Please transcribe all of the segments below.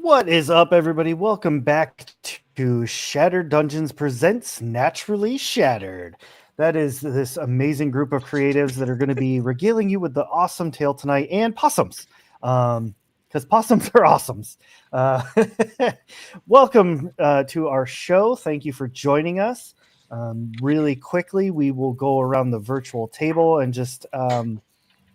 What is up, everybody? Welcome back to Shattered Dungeons Presents Naturally Shattered. That is this amazing group of creatives that are going to be regaling you with the awesome tale tonight and possums. Because possums are awesomes. Welcome to our show. Thank you for joining us. Really quickly, we will go around the virtual table and just...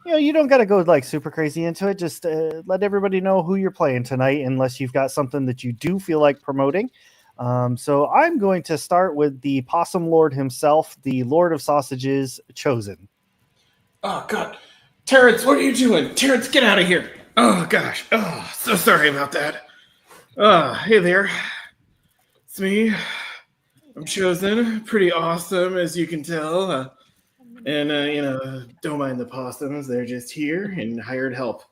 you don't got to go like super crazy into it. Just let everybody know who you're playing tonight, unless you've got something that you do feel like promoting. So I'm going to start with the Possum Lord himself, the Lord of Sausages, Chosen. Oh, God. Terrence, what are you doing? Terrence, get out of here. Oh, gosh. Oh, so sorry about that. Hey there. It's me. I'm Chosen. Pretty awesome, as you can tell. Don't mind the possums. They're just here and hired help.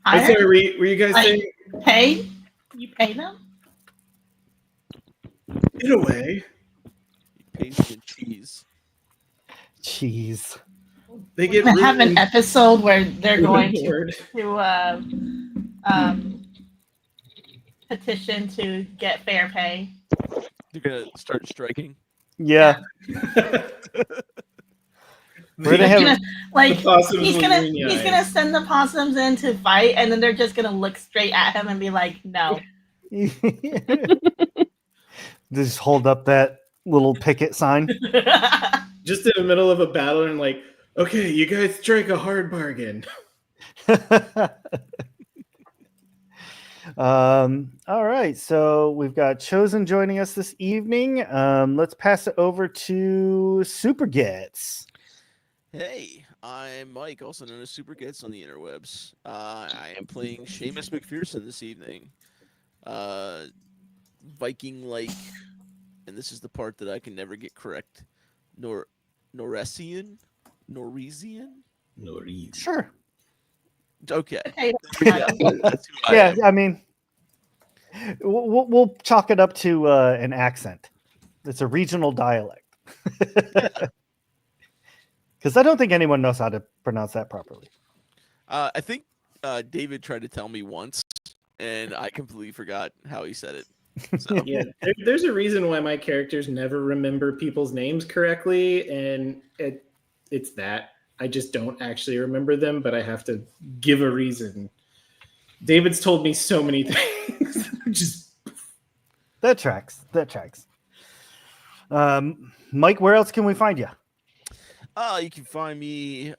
I'm sorry, were you guys saying... Pay? You pay them? In a way. Pays with cheese. Cheese. They get We're gonna have an episode where they're going to petition to get fair pay. You're gonna start striking. Yeah. He's gonna send the possums in to fight, and then they're just gonna look straight at him and be like, "No." Just hold up that little picket sign. Just in the middle of a battle and like, okay, you guys strike a hard bargain. All right, so we've got Chosen joining us this evening. Let's pass it over to Super Gets. Hey, I'm Mike, also known as Super Gets on the interwebs. I am playing Seamus McPherson this evening. Viking-like, and this is the part that I can never get correct. Noresian? Sure. Okay. Yeah, I mean, we'll chalk it up to an accent. It's a regional dialect. Because I don't think anyone knows how to pronounce that properly. I think David tried to tell me once, and I completely forgot how he said it. So. Yeah, there's a reason why my characters never remember people's names correctly, and it's that. I just don't actually remember them, but I have to give a reason. David's told me so many things. That tracks. Mike, where else can we find you? You can find me,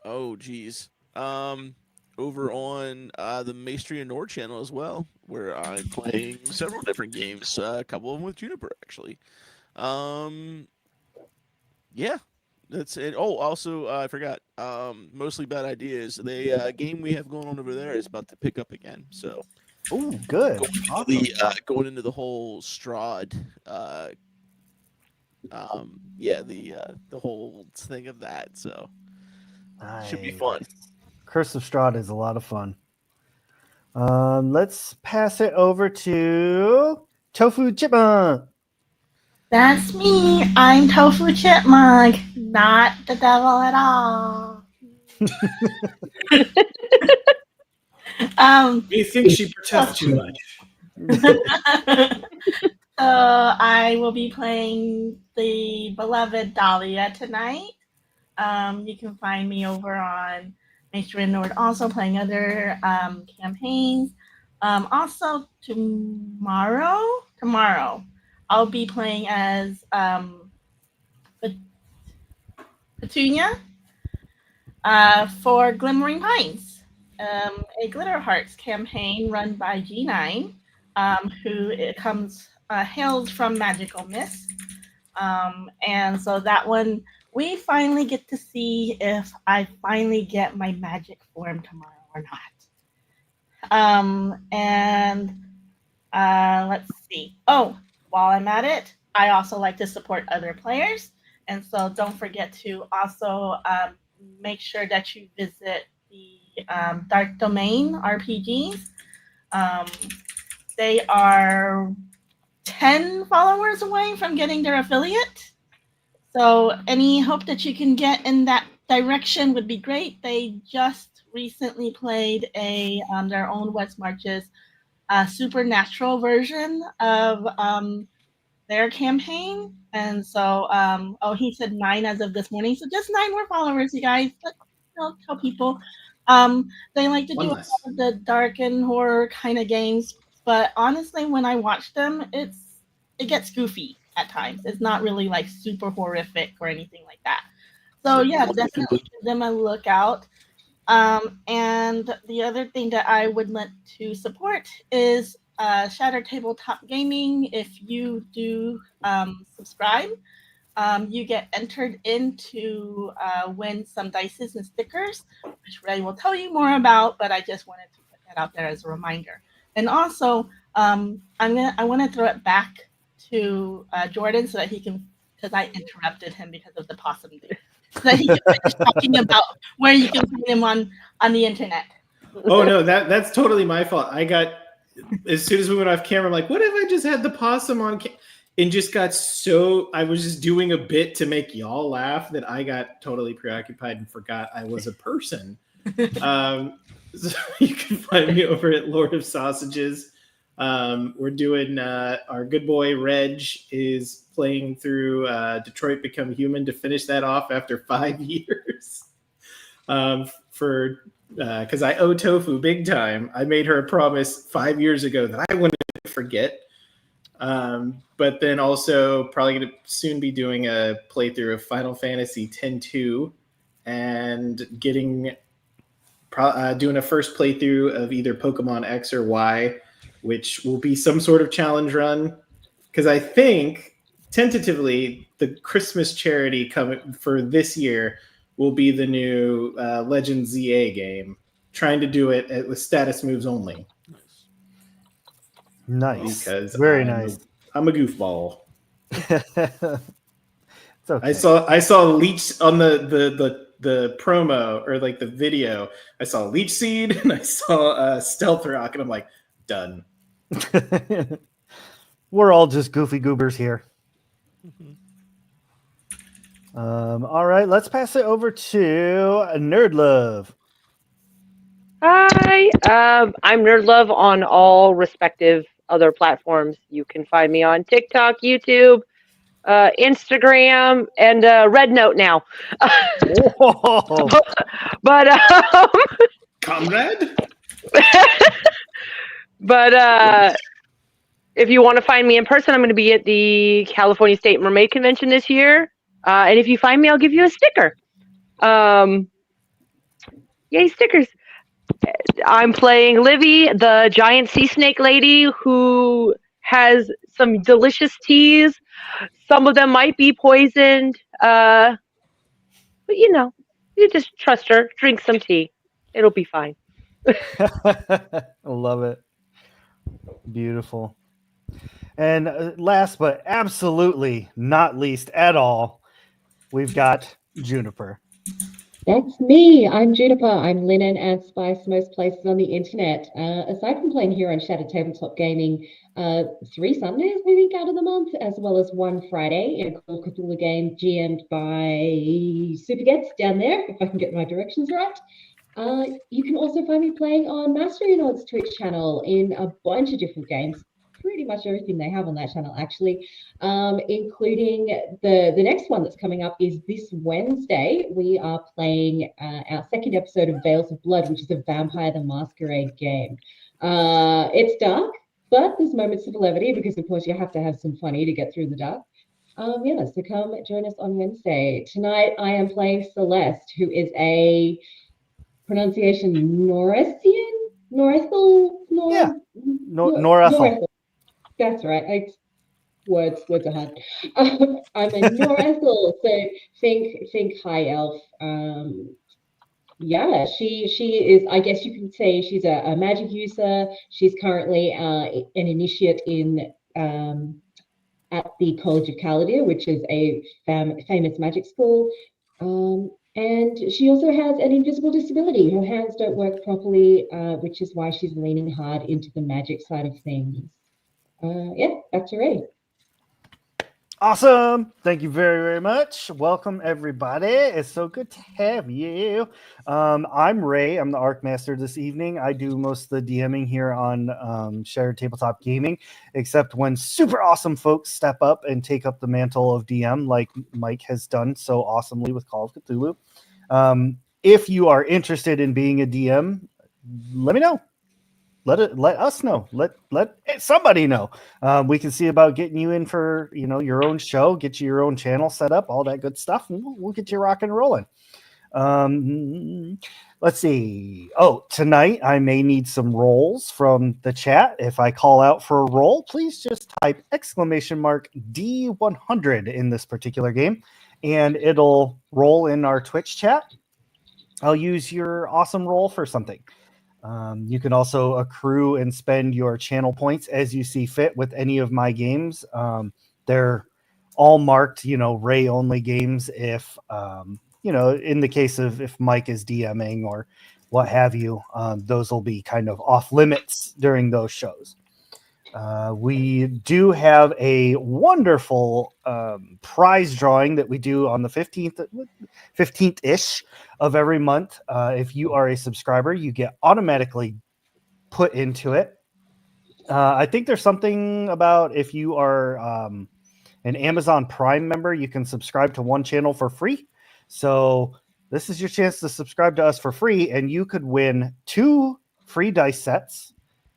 over on the Maestria Nord channel as well, where I'm playing several different games, a couple of them with Juniper, actually. Yeah, that's it. Oh, also, I forgot, Mostly Bad Ideas. The game we have going on over there is about to pick up again, so... Oh, good. Going into the whole Strahd, the whole thing of that, so should be fun. Curse of Strahd is a lot of fun. Let's pass it over to Tofu Chipmunk. That's me. I'm Tofu Chipmunk, not the devil at all. You think she protests too much? I will be playing the beloved Dahlia tonight. You can find me over on Maestria Nord, also playing other campaigns. Also tomorrow, I'll be playing as Petunia for Glimmering Pines. A Glitter Hearts campaign run by G9, who hails from Magical Mist. And so that one, we finally get to see if I finally get my magic form tomorrow or not. Let's see. Oh, while I'm at it, I also like to support other players. And so don't forget to also make sure that you visit the Dark Domain RPGs. They are 10 followers away from getting their affiliate. So any hope that you can get in that direction would be great. They just recently played their own West Marches supernatural version of their campaign. And so, he said 9 as of this morning. So just 9 more followers, you guys. Tell people. They like to One do a less. lot of the dark and horror kind of games. But honestly, when I watch them, it gets goofy at times. It's not really like super horrific or anything like that. So yeah, definitely give them a look out. And the other thing that I would like to support is Shattered Tabletop Gaming. If you do subscribe, you get entered into win some dices and stickers, which Ray will tell you more about. But I just wanted to put that out there as a reminder. And also, I want to throw it back to Jordan so that he can, because I interrupted him because of the possum thing, so that he can finish talking about where you can find him on the internet. Oh no, that's totally my fault. I got, as soon as we went off camera, I'm like, what if I just had the possum on and just got so, I was just doing a bit to make y'all laugh that I got totally preoccupied and forgot I was a person. So you can find me over at Lord of Sausages. We're doing, our good boy Reg is playing through Detroit Become Human to finish that off after 5 years. Because I owe Tofu big time. I made her a promise 5 years ago that I wouldn't forget. But then also probably going to soon be doing a playthrough of Final Fantasy X-2 and doing a first playthrough of either Pokemon X or Y, which will be some sort of challenge run. Because I think, tentatively, the Christmas charity coming for this year will be the new Legend ZA game. Trying to do it with status moves only. Nice. Because Very nice. I'm a goofball. It's okay. I saw Leech on the promo or like the video. I saw Leech Seed and I saw Stealth Rock, and I'm like, done. We're all just goofy goobers here. All right, let's pass it over to Nerd Love. Hi, I'm Nerd Love on all respective other platforms. You can find me on TikTok, YouTube, Instagram, and Red Note now. Whoa. But Comrade? but if you want to find me in person, I'm going to be at the California State Mermaid Convention this year. And if you find me, I'll give you a sticker. Yay, stickers. I'm playing Livy, the giant sea snake lady who has some delicious teas. Some of them might be poisoned. But you just trust her. Drink some tea. It'll be fine. I love it. Beautiful. And last but absolutely not least at all, we've got Juniper. That's me. I'm Juniper. I'm linen and spice most places on the internet. Aside from playing here on Shattered Tabletop Gaming 3 Sundays, I think, out of the month, as well as 1 Friday in a cool Cthulhu game GM'd by Supergets down there, if I can get my directions right. You can also find me playing on Mastery Nod's Twitch channel in a bunch of different games. Pretty much everything they have on that channel, actually, including the next one that's coming up is this Wednesday. We are playing our 2nd episode of Veils of Blood, which is a Vampire the Masquerade game. It's dark, but there's moments of levity because, of course, you have to have some funny to get through the dark. So come join us on Wednesday. Tonight, I am playing Celeste, who is a pronunciation Norethel? Norethel. That's right. Words are hard. I'm a Norethel, so think high elf. She is. I guess you can say she's a magic user. She's currently an initiate in at the College of Caladir, which is a famous magic school. And she also has an invisible disability. Her hands don't work properly, which is why she's leaning hard into the magic side of things. Back to Ray. Awesome. Thank you very, very much. Welcome, everybody. It's so good to have you. I'm Ray. I'm the Arc Master this evening. I do most of the DMing here on Shared Tabletop Gaming, except when super awesome folks step up and take up the mantle of DM, like Mike has done so awesomely with Call of Cthulhu. If you are interested in being a DM, let me know. Let us know. Let somebody know. We can see about getting you in for your own show, get you your own channel set up, all that good stuff, and we'll get you rocking and rolling. Let's see. Oh, tonight I may need some rolls from the chat. If I call out for a roll, please just type !D100 in this particular game, and it'll roll in our Twitch chat. I'll use your awesome roll for something. You can also accrue and spend your channel points as you see fit with any of my games. They're all marked, Ray only games. If, in the case of if Mike is DMing or what have you, those will be kind of off limits during those shows. We do have a wonderful prize drawing that we do on the 15th-ish of every month. If you are a subscriber, you get automatically put into it. I think there's something about if you are an Amazon Prime member, you can subscribe to one channel for free. So this is your chance to subscribe to us for free, and you could win 2 free dice sets.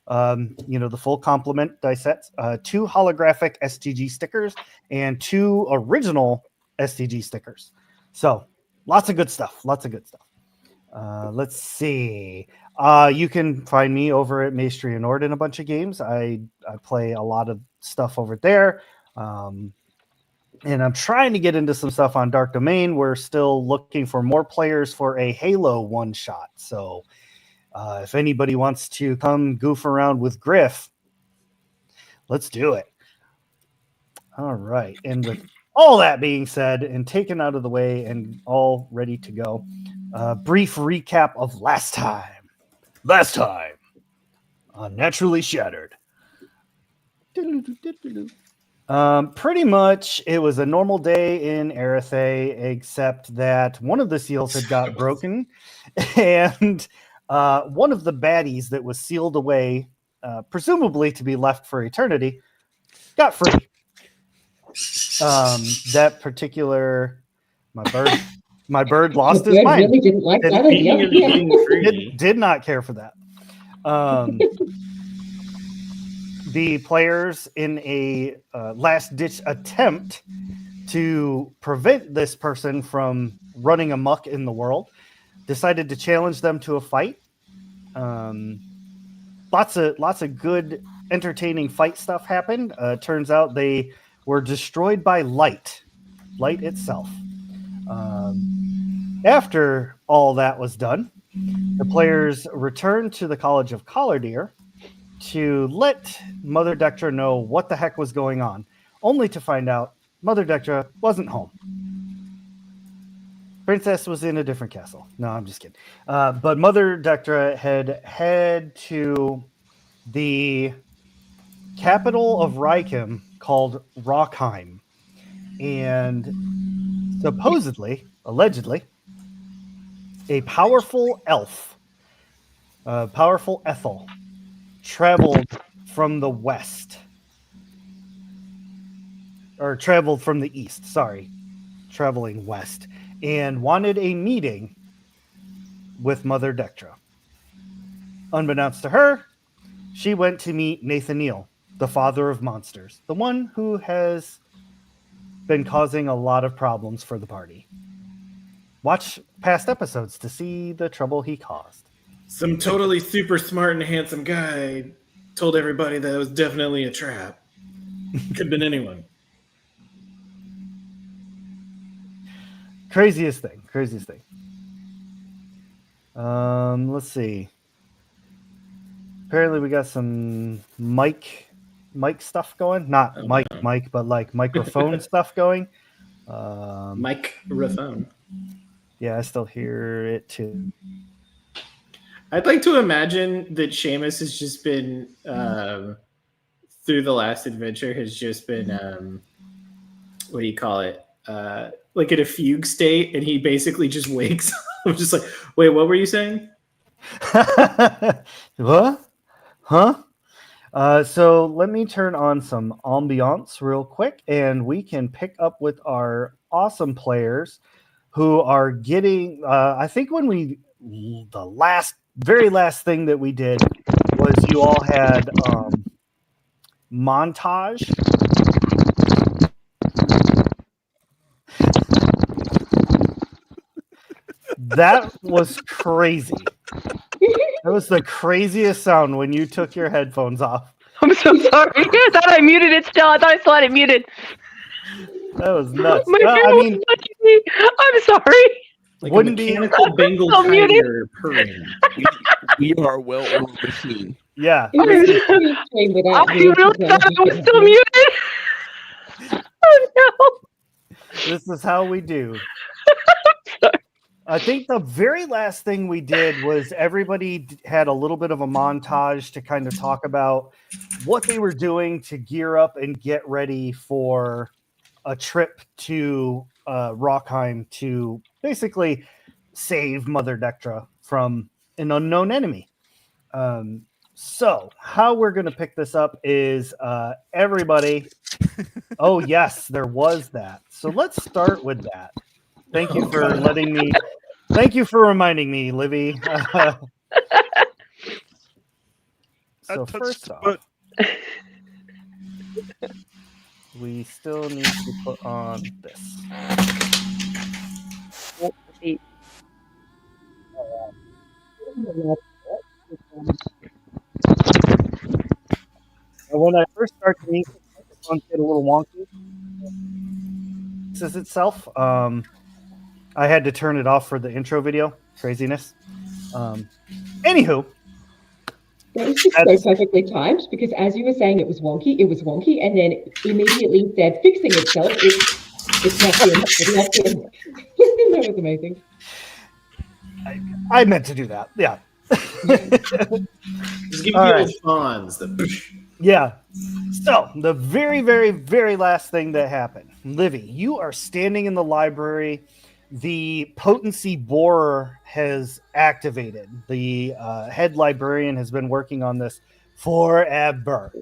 The full complement dice sets, 2 holographic STG stickers, and 2 original STG stickers. So lots of good stuff. Let's see. You can find me over at Maestri and Ord in a bunch of games. I play a lot of stuff over there. And I'm trying to get into some stuff on Dark Domain. We're still looking for more players for a Halo one-shot. So if anybody wants to come goof around with Griff, let's do it. All right. And with all that being said and taken out of the way and all ready to go, brief recap of last time. Naturally Shattered. Pretty much it was a normal day in Erethe, except that one of the seals had got broken, and one of the baddies that was sealed away, presumably to be left for eternity, got free. That particular my bird lost his mind. Really didn't like that idea. Did not care for that. The players, in a last-ditch attempt to prevent this person from running amok in the world, decided to challenge them to a fight. Lots of good, entertaining fight stuff happened. Turns out they were destroyed by light itself. After all that was done, the players returned to the College of Collardeer to let Mother Dectra know what the heck was going on, only to find out Mother Dectra wasn't home. Princess was in a different castle. No, I'm just kidding. But Mother Dectra had to the capital of Rykim called Rockheim. And allegedly, a powerful elf, powerful Ethel, traveled from the west. Or traveled from the east, traveling west, and wanted a meeting with Mother Dectra. Unbeknownst to her, she went to meet Nathaniel, the father of monsters, the one who has been causing a lot of problems for the party. Watch past episodes to see the trouble he caused. Some totally super smart and handsome guy told everybody that it was definitely a trap. Could have been anyone. Craziest thing. Let's see. Apparently we got some mic stuff going. Not mic, but like microphone stuff going. Microphone. Yeah, I still hear it too. I'd like to imagine that Seamus has just been through the last adventure has just been what do you call it? Like in a fugue state, and he basically just wakes up. I'm just like, wait, what were you saying? What? Huh? So let me turn on some ambiance real quick, and we can pick up with our awesome players who are getting. I think the very last thing that we did was you all had montage. That was crazy. That was the craziest sound when you took your headphones off. I'm so sorry. I thought I muted it still. I thought I still had it muted. That was nuts. My Well, I phone was mean, touching me. I'm sorry. Like Wouldn't a be- mechanical Bengal I'm muted. tiger purring. We are a well-oiled machine. yeah. It was a funny stream without I weird really thought I was still technology. muted. Oh no. This is how we do. Sorry. I think the very last thing we did was everybody had a little bit of a montage to kind of talk about what they were doing to gear up and get ready for a trip to Rockheim to basically save Mother Dectra from an unknown enemy. So how we're going to pick this up is everybody. Oh, yes, there was that. So let's start with that. Thank you for letting me. Thank you for reminding me, Livy. So first off, we still need to put on this. And when I first started the microphones get a little wonky. This is itself. I had to turn it off for the intro video. Craziness. Anywho. That was just so perfectly timed because as you were saying it was wonky, and then immediately said fixing itself. It's not him. That was amazing. I meant to do that. Yeah. Just give me those fawns. Yeah. So the very, very, very last thing that happened, Livy, you are standing in the library. The potency borer has activated. The head librarian has been working on this forever.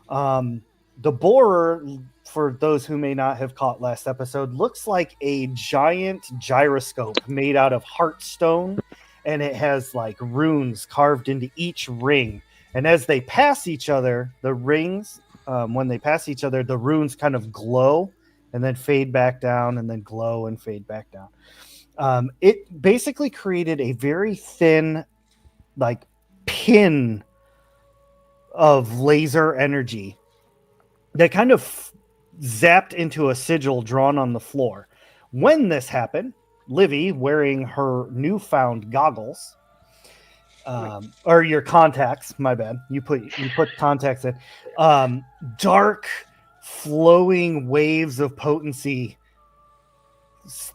The borer, for those who may not have caught last episode, looks like a giant gyroscope made out of heartstone, and it has like runes carved into each ring. And as they pass each other, the rings, when they pass each other, the runes kind of glow and then fade back down and then glow and fade back down. It basically created a very thin, like, pin of laser energy that kind of zapped into a sigil drawn on the floor. When this happened, Livy, wearing her newfound goggles, or your contacts, my bad. You put contacts in. Dark, flowing waves of potency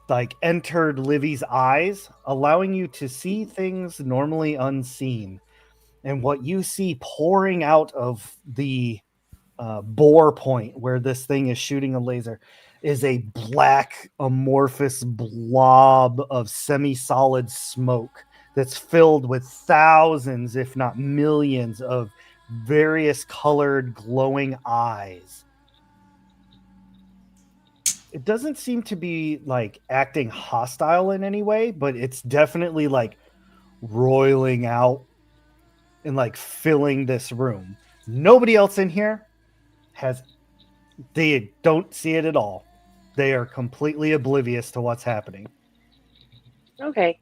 like entered Livy's eyes, allowing you to see things normally unseen. And what you see pouring out of the bore point where this thing is shooting a laser is a black amorphous blob of semi-solid smoke that's filled with thousands, if not millions, of various colored glowing eyes. It doesn't seem to be like acting hostile in any way, but it's definitely like roiling out and like filling this room. Nobody else in here they don't see it at all. They are completely oblivious to what's happening. Okay.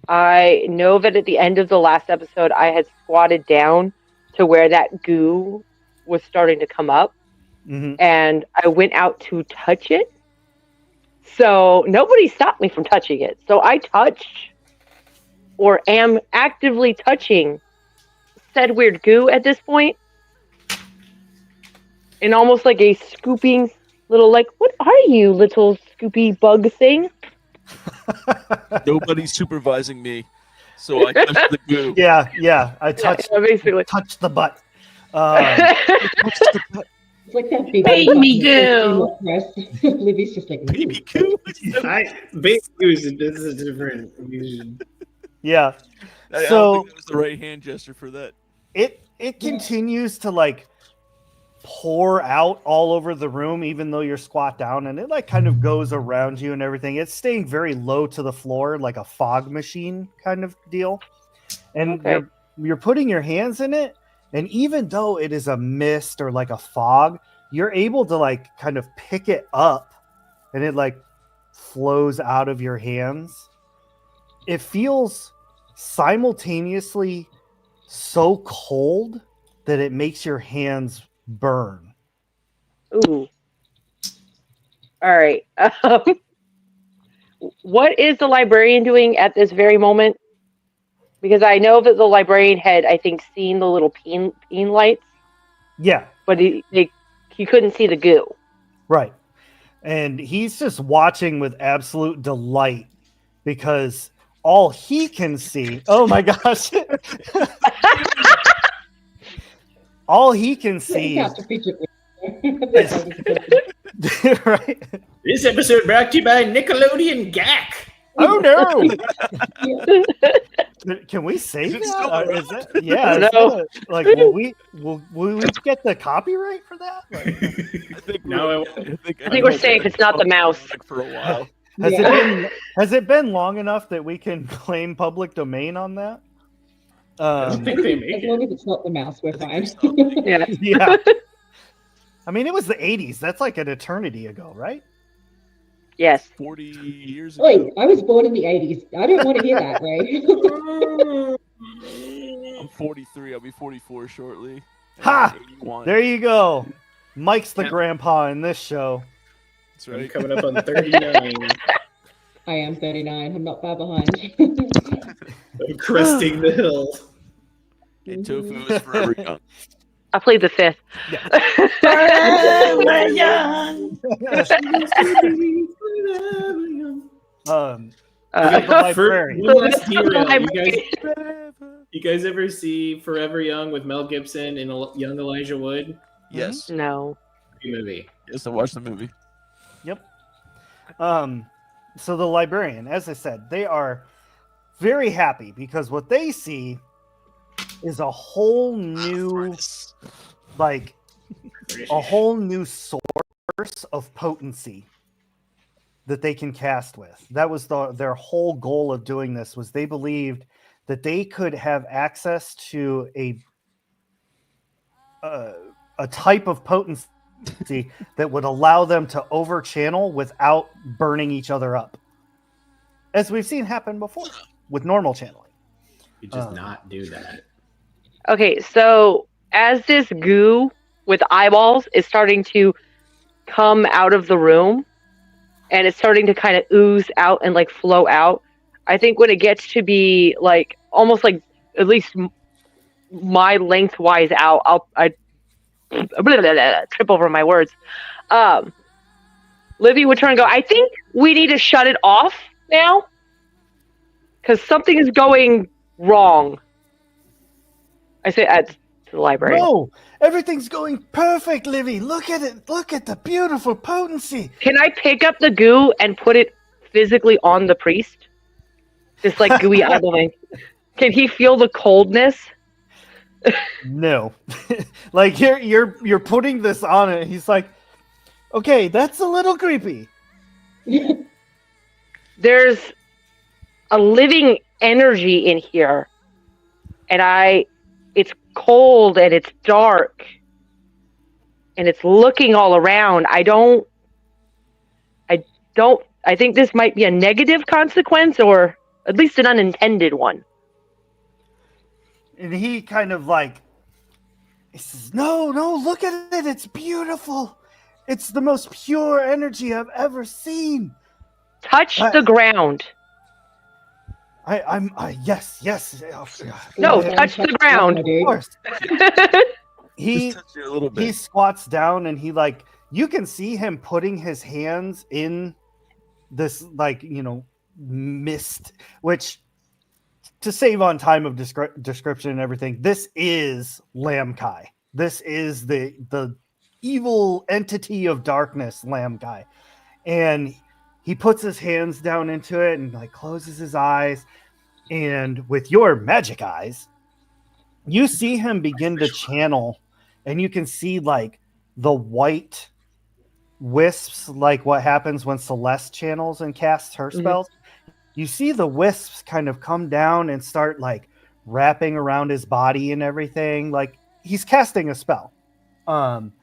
I know that at the end of the last episode, I had squatted down to where that goo was starting to come up, and I went out to touch it. So nobody stopped me from touching it. So I touched, or am actively touching, said weird goo at this point, in almost like a scooping little, like, what are you, little scoopy bug thing? Nobody's supervising me, so I touched the goo. Yeah. I touched basically touched the butt. Touched the butt. It's like that big Baby goo. Livy's just like, Baby goo. Baby goose is a different. Yeah. I don't So think that was the right hand gesture for that. it continues to like pour out all over the room, even though you're squat down, and it like kind of goes around you and everything. It's staying very low to the floor, like a fog machine kind of deal. And Okay. you're putting your hands in it, and even though it is a mist or like a fog, you're able to like kind of pick it up, and it like flows out of your hands. It feels simultaneously so cold that it makes your hands burn. Ooh. All right. What is the librarian doing at this very moment? Because I know that the librarian had, I think, seen the little peen lights, Yeah, but he couldn't see the goo. right. And he's just watching with absolute delight because all he can see, oh my gosh. All he can see out to fidget right? This episode brought to you by Nickelodeon GAC. Oh no! Can we say Is it that? still Or is that? Yeah. No. Is that like, will we get the copyright for that? Like, I think No, I think we're safe. It's not the mouse. For a while. has it been long enough that we can claim public domain on that? I don't think they make As it. long as it's not the mouse, we're fine. Yeah. Yeah. I mean, it was the 80s. That's like an eternity ago, right? Yes. 40 years ago. Wait, I was born in the 80s. I don't want to hear that, Ray. I'm 43. I'll be 44 shortly. Ha! 81. There you go. Mike's the Yeah. grandpa in this show. That's I'm right. coming up on 39. I am 39. I'm not far behind. I'm cresting the hill. And Tofu is forever young. I played the fifth. Forever young. Um, Uh, the librarian. One last derail. Librarian. You guys ever see Forever Young with Mel Gibson and young Elijah Wood? Yes. No. Good movie. Yes, I watched the movie. So the librarian, as I said, they are very happy because what they see is a whole new, like, a whole new source of potency that they can cast with. That was their whole goal of doing this, was they believed that they could have access to a type of potency that would allow them to over channel without burning each other up, as we've seen happen before with normal channeling. You just not do that. Okay, so as this goo with eyeballs is starting to come out of the room and it's starting to kind of ooze out and like flow out, I think when it gets to be like almost like at least my lengthwise out, I trip over my words. Livy would turn and go, I think we need to shut it off now because something is going wrong. I say to the library. No, everything's going perfect, Livy. Look at it. Look at the beautiful potency. Can I pick up the goo and put it physically on the priest? Just like gooey eyeballing. Can he feel the coldness? No, like you're putting this on it. He's like, okay, that's a little creepy. There's a living energy in here, and it's cold and it's dark, and it's looking all around. I think this might be a negative consequence, or at least an unintended one. And he kind of like, he says, no, look at it. It's beautiful. It's the most pure energy I've ever seen. Touch the ground. Yes. No, touch the ground. Of course. He Just touch you a little bit. he squats down and he like, you can see him putting his hands in this like, mist, which, to save on time of description and everything, this is Lamkai. This is the evil entity of darkness, lamb guy. And he puts his hands down into it and like closes his eyes. And with your magic eyes, you see him begin to channel, and you can see like the white wisps, like what happens when Celeste channels and casts her spells. You see the wisps kind of come down and start like wrapping around his body and everything. Like he's casting a spell. And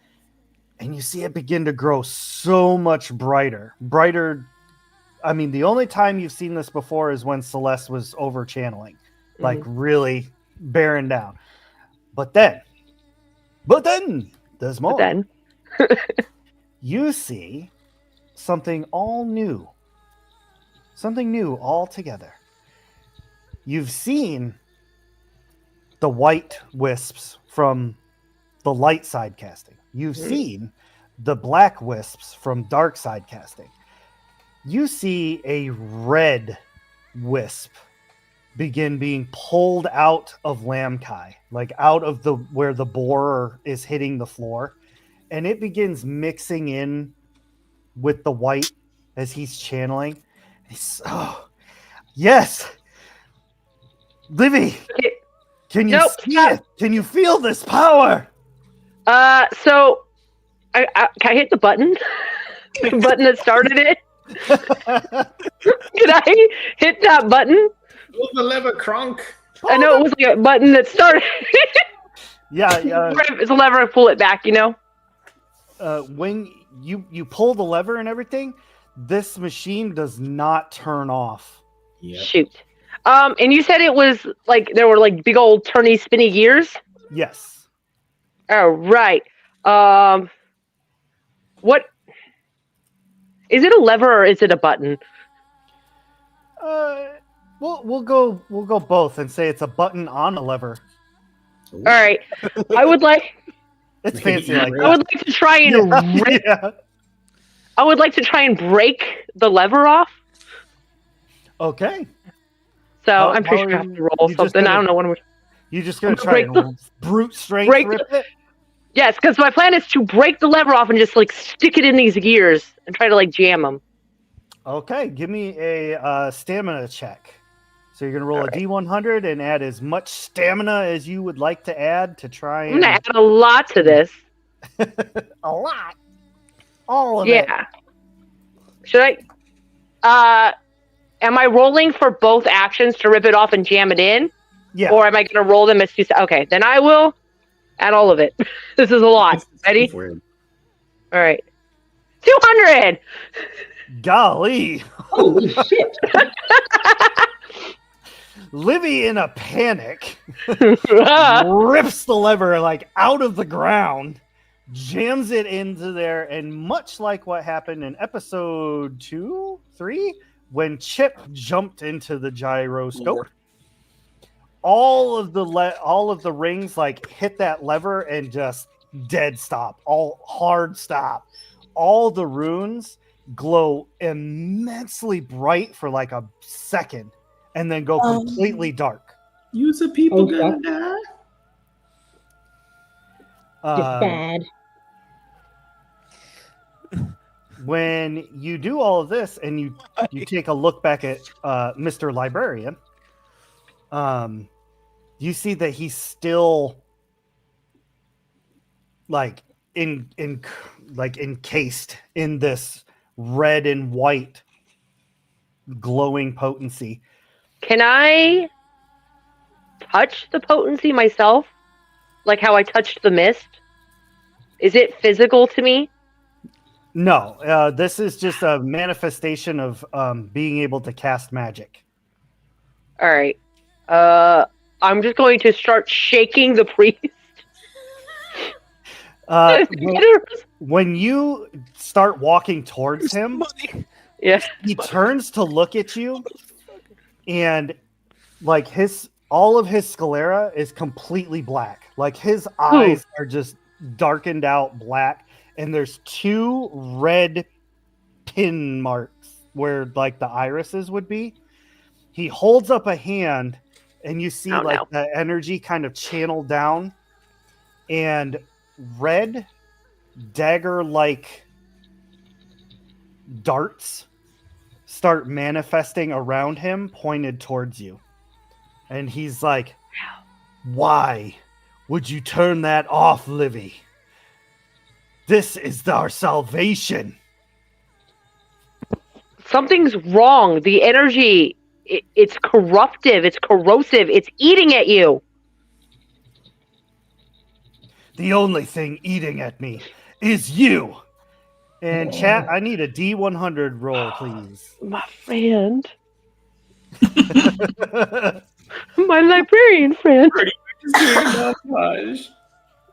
you see it begin to grow so much brighter. I mean, the only time you've seen this before is when Celeste was over channeling, like really bearing down. But then there's more. Then You see something all new. Something new altogether. You've seen the white wisps from the light side casting. You've seen the black wisps from dark side casting. You see a red wisp begin being pulled out of Lamkai, like out of the where the borer is hitting the floor, and it begins mixing in with the white as he's channeling. Oh, yes, Livy, can you see it? Can you feel this power? So can I hit the button? The button that started it? Can I hit that button? Pull the lever, Kronk. I know it was like a button that started. Yeah. It's a lever, pull it back, you know? When you pull the lever and everything, this machine does not turn off. Yep. Shoot. And you said it was like there were like big old turny spinny gears? Yes. Oh, right. What is it, a lever or is it a button? We'll go both and say it's a button on a lever. All right. I would like It's fancy like that. I would like to try and I would like to try and break the lever off. Okay. So I'm pretty sure I have to roll something. I don't know when we're. You just gonna try and brute strength rip it? Yes, because my plan is to break the lever off and just like stick it in these gears and try to like jam them. Okay, give me a stamina check. So you're gonna roll a D100 and add as much stamina as you would like to add to try. I'm gonna add a lot to this. A lot. All of it. Yeah. Should I? Am I rolling for both actions to rip it off and jam it in? Yeah. Or am I gonna roll them as two? Okay, then I will add all of it. This is a lot. Ready? All right. 200. Golly. Holy shit. Livy, in a panic, rips the lever like out of the ground, jams it into there, and much like what happened in episode 2, 3, when Chip jumped into the gyroscope, all of the rings like hit that lever and just dead stop, all hard stop. All the runes glow immensely bright for like a second and then go completely dark. You the people gonna die? Just bad. When you do all of this and you take a look back at Mr. Librarian, you see that he's still like encased in this red and white glowing potency. Can I touch the potency myself? Like how I touched the mist? Is it physical to me? No, this is just a manifestation of being able to cast magic. All right. I'm just going to start shaking the priest. When you start walking towards him, he turns to look at you, and like all of his sclera is completely black. Like his eyes are just darkened out black, and there's 2 red pin marks where like the irises would be. He holds up a hand, and you see the energy kind of channel down, and red dagger-like darts start manifesting around him, pointed towards you. And he's like, "Why would you turn that off, Livy? This is our salvation." Something's wrong. The energy, it's corruptive. It's corrosive. It's eating at you. The only thing eating at me is you. And chat, I need a D100 roll, please. My friend. My librarian friend. Just doing a montage.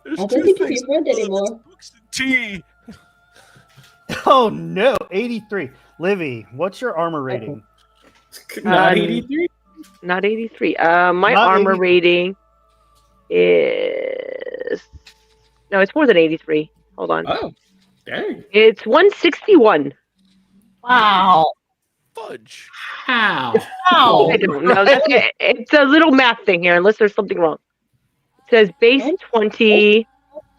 There's I don't two think he's things, your friend books, anymore. books and tea. Oh no, 83. Livy, what's your armor rating? Not 83. Not 83. My Not armor 83. rating is... No, it's more than 83. Hold on. Oh, dang. It's 161. Wow. Fudge. How? Wow. I don't know. It's a little math thing here, unless there's something wrong. It says base 20,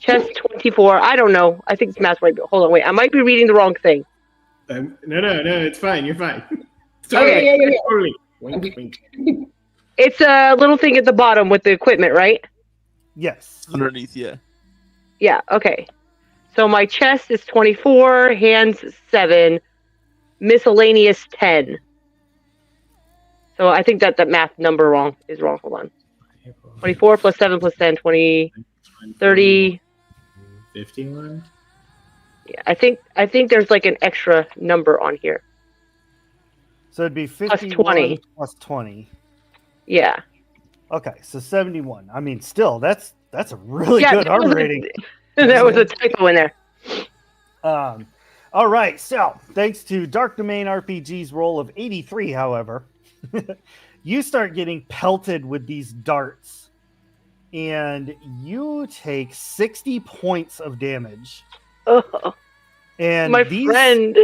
chest 24. I don't know. I think it's math right. Hold on, wait. I might be reading the wrong thing. No, it's fine. You're fine. Okay. Totally. Wink, wink. It's a little thing at the bottom with the equipment, right? Yes. Underneath, yeah. Yeah, okay. So my chest is 24, hands 7, miscellaneous 10. So I think that math number is wrong. Hold on. 24 plus 7 plus 10, 20, 30. 51. Yeah, I think there's like an extra number on here. So it'd be Plus 51 20. plus 20. Yeah. Okay, so 71. I mean, still, that's a really good armor rating. There was a typo in there. All right, so thanks to Dark Domain RPG's roll of 83, however, you start getting pelted with these darts, and you take 60 points of damage. Oh, And my these, friend.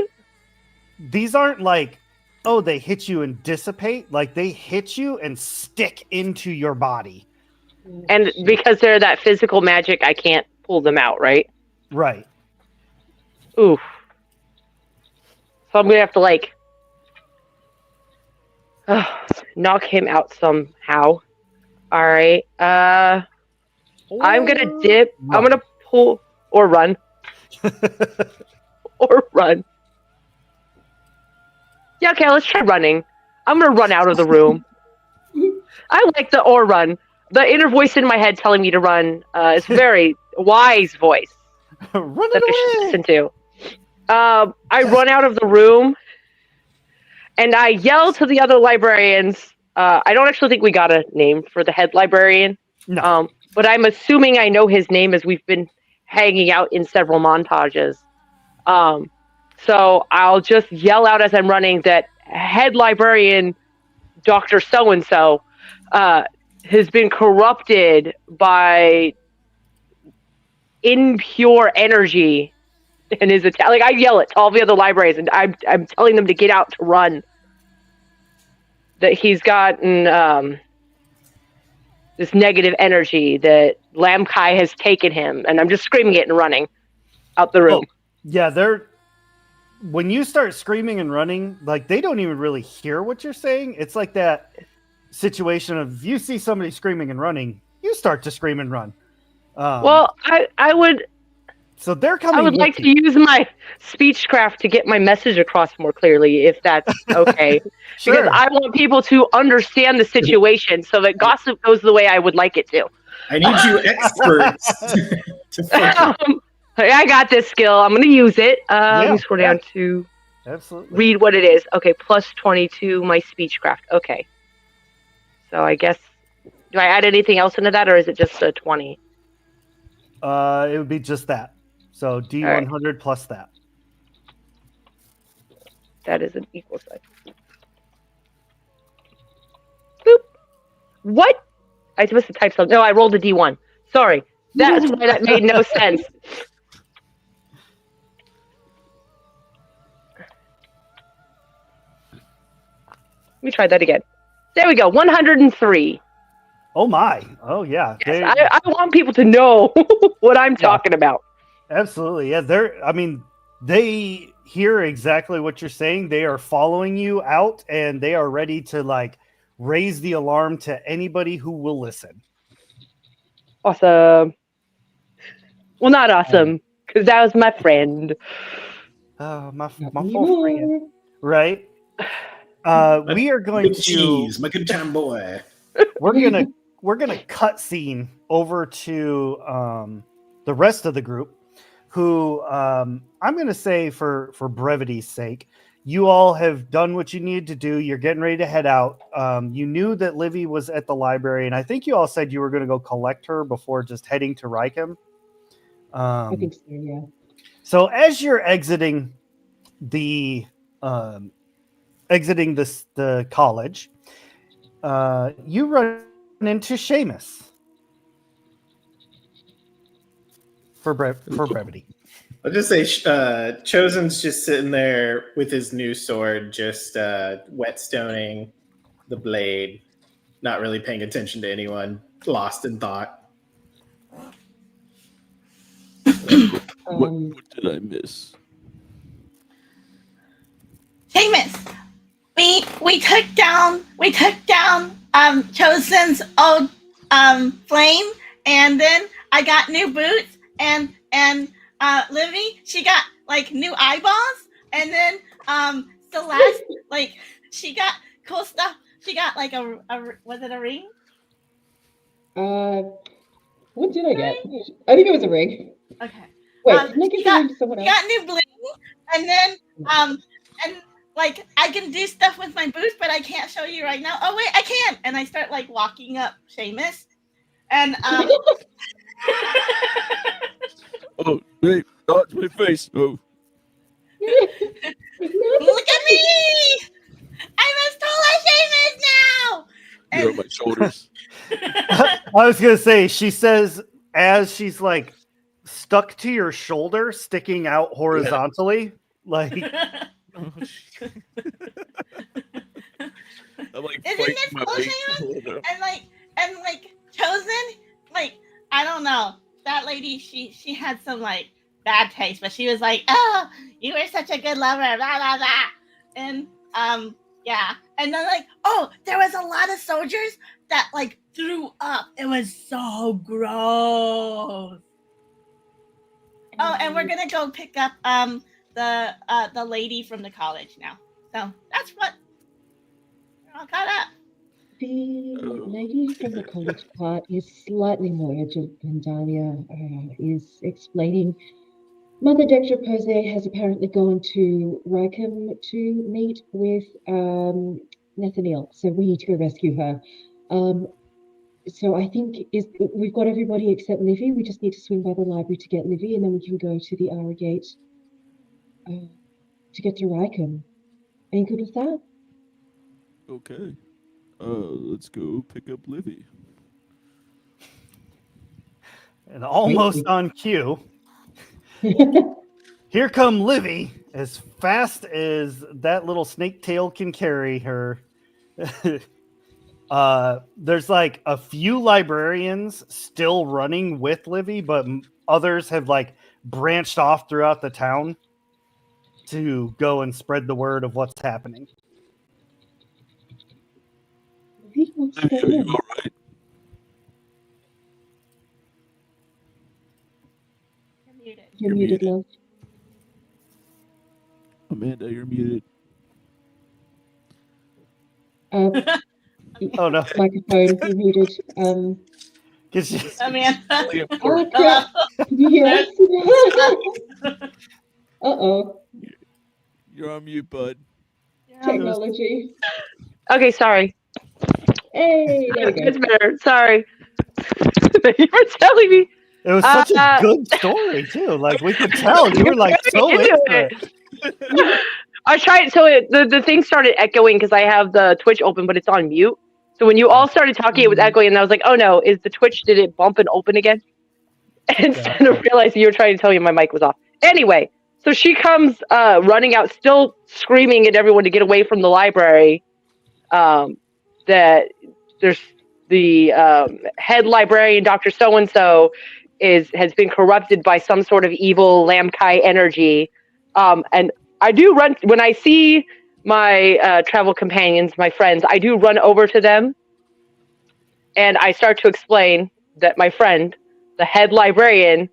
these aren't like, oh, they hit you and dissipate. Like, they hit you and stick into your body. And because they're that physical magic, I can't pull them out, right? Right. Oof. So I'm going to have to, like, knock him out somehow. All right. I'm going to dip. Run. I'm going to pull or run. Or run. Yeah, okay, let's try running. I'm going to run out of the room. I like the or run. The inner voice in my head telling me to run is a very wise voice Run that I should it away. listen to. I run out of the room, and I yell to the other librarians. I don't actually think we got a name for the head librarian. No. But I'm assuming I know his name as we've been hanging out in several montages. So I'll just yell out as I'm running that head librarian Dr. So-and-so has been corrupted by impure energy and his attack. Like, I yell it to all the other libraries, and I'm telling them to get out to run. That he's gotten this negative energy, that Lamkai has taken him, and I'm just screaming it and running out the room. Oh, yeah, when you start screaming and running, like, they don't even really hear what you're saying. It's like that situation of, if you see somebody screaming and running, you start to scream and run. Well, I would so they're coming. I would like to use my speechcraft to get my message across more clearly, if that's okay. Sure. Because I want people to understand the situation so that gossip goes the way I would like it to. I need you experts to focus. I got this skill. I'm going to use it. Let me scroll down to Absolutely. read what it is. Okay, plus 22, my speechcraft. Okay. So I guess, do I add anything else into that, or is it just a 20? It would be just that. So D100 plus that. That is an equal sign. Boop. What? I must have typed something. No, I rolled a D1. Sorry. That's why that made no sense. Let me try that again. There we go. 103. Oh my. Oh yeah. Yes, I want people to know what I'm talking about. Absolutely. Yeah, they hear exactly what you're saying. They are following you out and they are ready to like raise the alarm to anybody who will listen. Awesome. Well, not awesome, because that was my friend. My Not full friend, anymore. right? We are going Good to cheese, my good time boy. we're gonna cut scene over to the rest of the group, who I'm gonna say for brevity's sake, you all have done what you needed to do. You're getting ready to head out. You knew that Livy was at the library, and I think you all said you were going to go collect her before just heading to Rychem. I think so, yeah. So as you're exiting the the college, you run into Seamus for brevity. I'll just say Chosen's just sitting there with his new sword, just whetstoning the blade, not really paying attention to anyone, lost in thought. What did I miss? Seamus, we took down Chosen's old flame, and then I got new boots, and Livy, she got like new eyeballs, and then Celeste, like she got cool stuff. She got like a was it a ring? What did I get? I think it was a ring. Okay. Wait, didn't I give the ring to someone She else? got new bling, and then and like I can do stuff with my boots, but I can't show you right now. Oh wait, I can. And I start like walking up Seamus, and Oh, hey, dodge my face. Oh, look at me! I'm as tall as Seamus now. you're on my shoulders. I was gonna say, she says as she's like stuck to your shoulder, sticking out horizontally, like. I'm like Isn't fighting this my cool, weight. Seamus? And like Chosen, like I don't know, that lady, she had some like bad taste, but she was like, "Oh, you were such a good lover," blah blah blah, and yeah, and then like, oh, there was a lot of soldiers that like threw up. It was so gross. Oh, and we're gonna go pick up the lady from the college now. So that's what we're all caught up. The lady from the college part is slightly more urgent than Dahlia is explaining. Mother Dexter Pose has apparently gone to Rychem to meet with Nathaniel, so we need to go rescue her. So I think we've got everybody except Livy. We just need to swing by the library to get Livy, and then we can go to the Hour Gate to get to Rychem. Are you good with that? Okay. Let's go pick up Livy. And almost on cue, here come Livy, as fast as that little snake tail can carry her. There's like a few librarians still running with Livy, but others have like branched off throughout the town to go and spread the word of what's happening. Livy wants to go Are you in. all right? You're muted, love. Amanda, you're muted. Oh no! Microphone, you're muted. Amanda. Really Oh important. crap! Yes. Uh-oh. You're on mute, bud. Technology. Okay, sorry. Hey, there we It's go. better. Sorry. You were telling me. It was such a good story too. Like we could tell you were like so into it. I tried. So the thing started echoing because I have the Twitch open, but it's on mute. So when you all started talking, it was echoing, and I was like, "Oh no, is the Twitch? Did it bump and open again?" Instead of realizing you were trying to tell me my mic was off. Anyway, so she comes running out, still screaming at everyone to get away from the library. That there's the head librarian, Dr. So-and-so, has been corrupted by some sort of evil Lamkai energy. And I do run when I see my travel companions, my friends. I do run over to them, and I start to explain that my friend, the head librarian,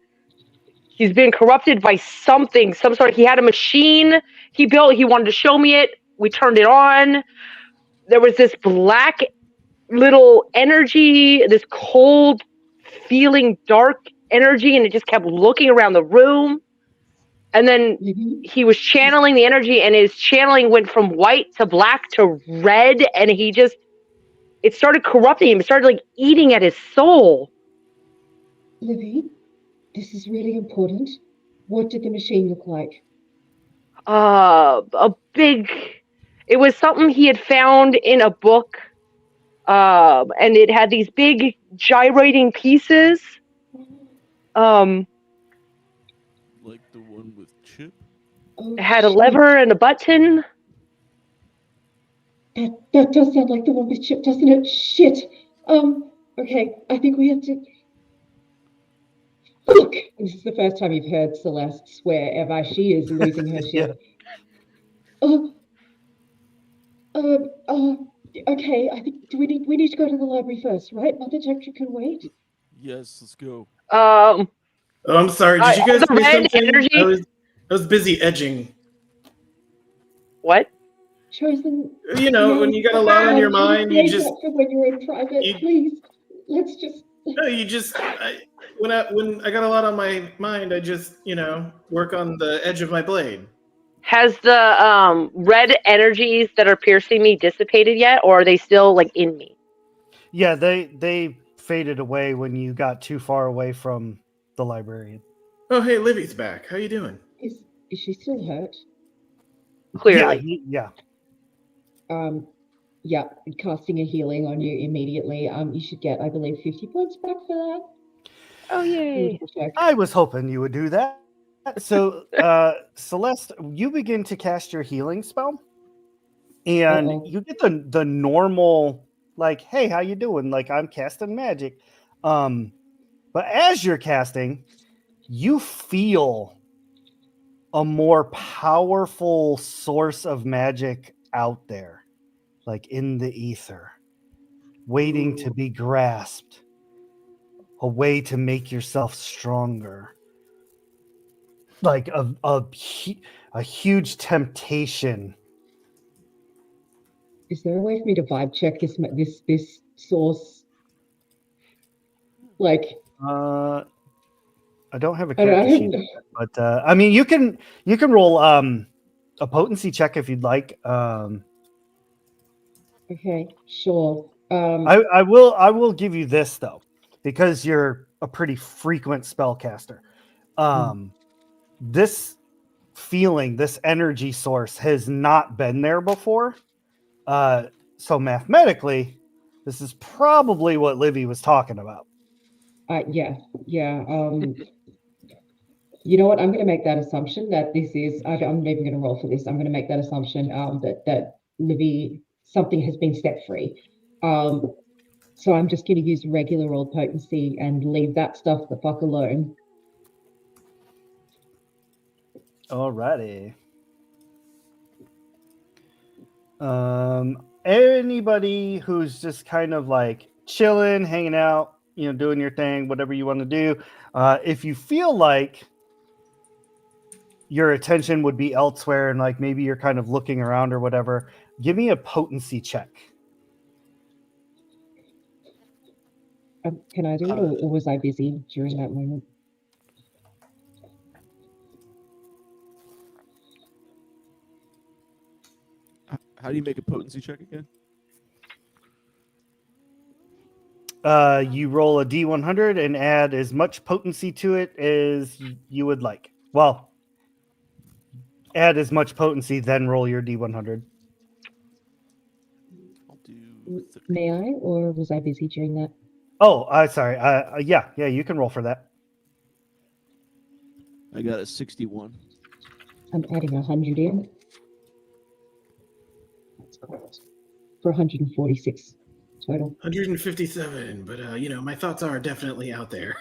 he's been corrupted by something, some sort. He had a machine he built. He wanted to show me it. We turned it on. There was this black little energy, this cold feeling dark energy, and it just kept looking around the room. And then he was channeling the energy, and his channeling went from white to black to red, and it started corrupting him. It started like eating at his soul. Livy, this is really important. What did the machine look like? It was something he had found in a book, and it had these big gyrating pieces. Like the one with Chip? Oh, It had a lever and a button. That does sound like the one with Chip, doesn't it? Shit. Okay, I think we have to... Fuck! This is the first time you've heard Celeste swear ever. She is losing her shit. Okay, I think we need to go to the library first, right? Mother Jectra can wait. Yes, let's go. Oh, I'm sorry. Did you guys the say red something? energy- I was busy edging. What? Chosen. You know, when you got a lot on your mind, you just for when you're in private, please. Let's just. no, you just when I got a lot on my mind, I just work on the edge of my blade. Has the red energies that are piercing me dissipated yet, or are they still like in me? Yeah, they faded away when you got too far away from the librarian. Oh, hey, Livy's back. How you doing? Is she still hurt? Clearly. Yeah. Yeah, casting a healing on you immediately. You should get, I believe, 50 points back for that. Oh, yay. I was hoping you would do that. So, Celeste, you begin to cast your healing spell, and you get the normal, like, hey, how you doing? Like, I'm casting magic. But as you're casting, you feel a more powerful source of magic out there, like in the ether, waiting to be grasped, a way to make yourself stronger, like a huge temptation. Is there a way for me to vibe check this source? Like, I don't have a character sheet, but I mean, you can roll a potency check if you'd like. Okay, sure. I will give you this though, because you're a pretty frequent spellcaster. This feeling, this energy source has not been there before. So mathematically, this is probably what Livy was talking about. Yeah. You know what? I'm going to make that assumption that this is. I'm not even going to roll for this. I'm going to make that assumption that Livy, something has been set free. So I'm just going to use regular roll potency and leave that stuff the fuck alone. Alrighty. Anybody who's just kind of like chilling, hanging out, doing your thing, whatever you want to do. If you feel like your attention would be elsewhere and like maybe you're kind of looking around or whatever, give me a potency check. Can I do it, or was I busy during that moment? How do you make a potency check again? You roll a D100 and add as much potency to it as you would like. Well, add as much potency, then roll your D100. I'll do. May I, or was I busy during that? Oh, sorry. Yeah, you can roll for that. I got a 61. I'm adding 100 in. For 146 total. 157, but my thoughts are definitely out there.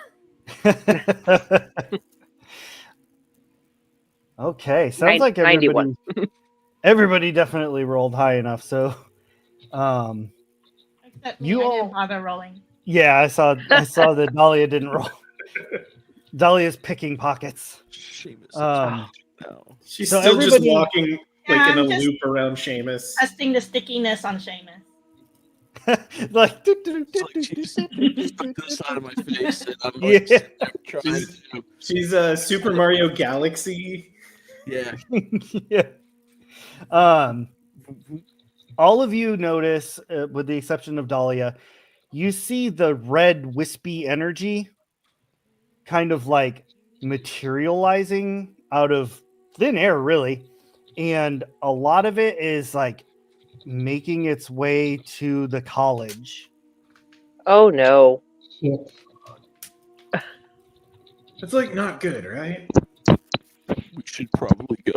Okay, sounds like 91. everybody definitely rolled high enough. So, Except me, You I all- didn't bother rolling. yeah, I saw that Dahlia didn't roll. Dahlia's picking pockets. Seamus. Um, No. She's So still just everybody- walking like in a I'm just- loop around Seamus. Testing the stickiness on Seamus. like, It's like she's stuck to the side of my face, and I'm Yeah. like trying to. She's a Super Mario Galaxy. Yeah. yeah. All of you notice, with the exception of Dahlia, you see the red wispy energy kind of like materializing out of thin air, really. And a lot of it is like making its way to the college. Oh no. Shit. It's like not good, right? We should probably go.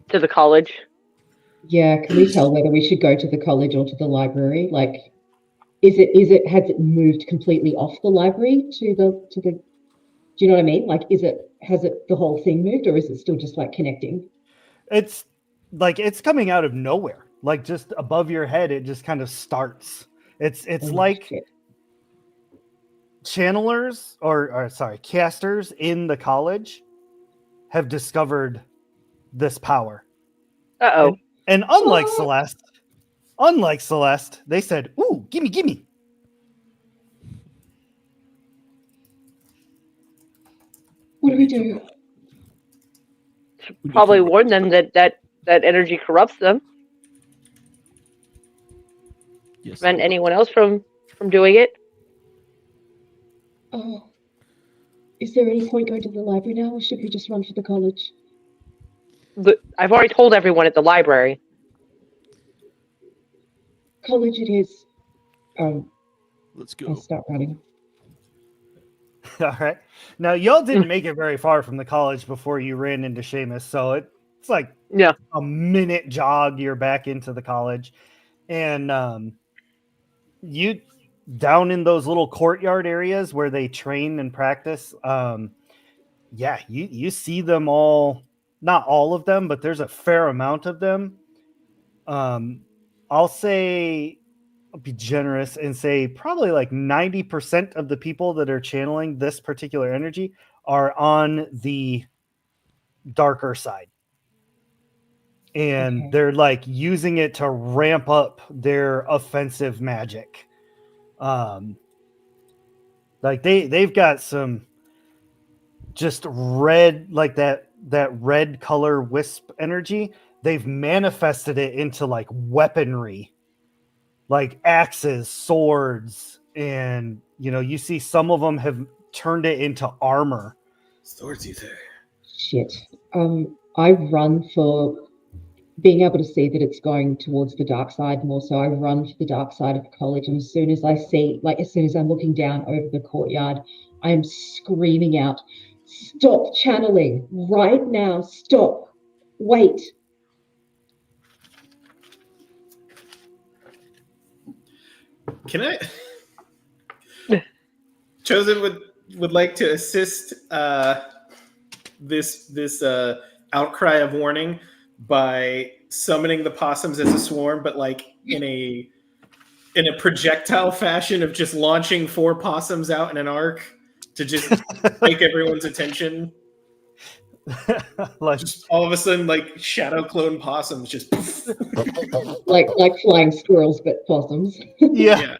To the college. Yeah, can we tell whether we should go to the college or to the library? Like, has it moved completely off the library to the do you know what I mean? Like, has it the whole thing moved, or is it still just like connecting? It's like it's coming out of nowhere, like just above your head. It just kind of starts. It's Oh, like shit. channelers or sorry, casters in the college have discovered this power. Uh-oh. And unlike What? Celeste, they said, "Ooh, gimme." What do we do? We need Probably to- warn them that energy corrupts them. Yes. Prevent anyone else from doing it. Oh, is there any point going to the library now, or should we just run for the college? But I've already told everyone at the library. College it is. Let's I'll go. start running. All right. Now, y'all didn't make it very far from the college before you ran into Seamus, so it's like Yeah. a minute jog. You're back into the college, and you down in those little courtyard areas where they train and practice. Yeah, you see them all. Not all of them, but there's a fair amount of them. I'll say, I'll be generous and say probably like 90% of the people that are channeling this particular energy are on the darker side. And Okay. they're like using it to ramp up their offensive magic. Like they've got some just red, like that red color wisp energy. They've manifested it into like weaponry, like axes, swords, and you see some of them have turned it into armor. Swords, you say? Shit. I run for being able to see that it's going towards the dark side more. So I run to the dark side of the college, and as soon as I'm looking down over the courtyard, I am screaming out, "Stop channeling right now! Stop! Wait!" Can I? Chosen would like to assist this outcry of warning by summoning the possums as a swarm, but like in a projectile fashion of just launching 4 possums out in an arc to just take everyone's attention. Like Just all of a sudden, like shadow clone possums just. like flying squirrels, but possums. yeah.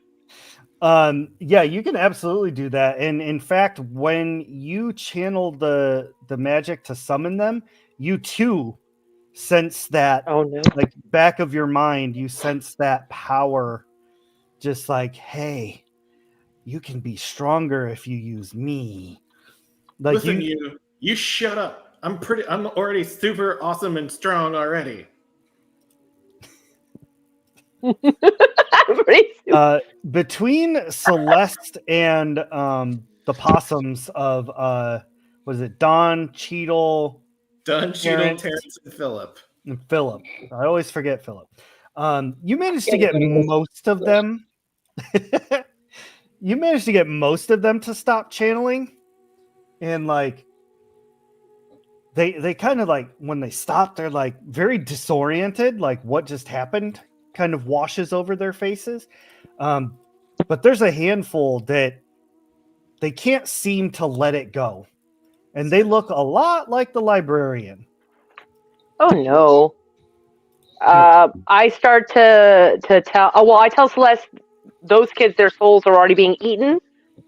Yeah, you can absolutely do that. And in fact, when you channel the magic to summon them, you too sense that, Oh no. like back of your mind, you sense that power. Just like, hey, you can be stronger if you use me. Like Listen, you shut up. I'm already super awesome and strong already. Between Celeste and the possums of was it Don, Cheadle, Done, Cheadle, Terrence. Terrence, and Philip. and Philip. I always forget Philip. You managed to Yeah, get but it was- most of them. you managed to get most of them to stop channeling, and like they kind of like when they stop, they're like very disoriented, like what just happened kind of washes over their faces. But there's a handful that they can't seem to let it go, and they look a lot like the librarian. Oh no. I start to tell. Oh well, I tell Celeste those kids, their souls are already being eaten,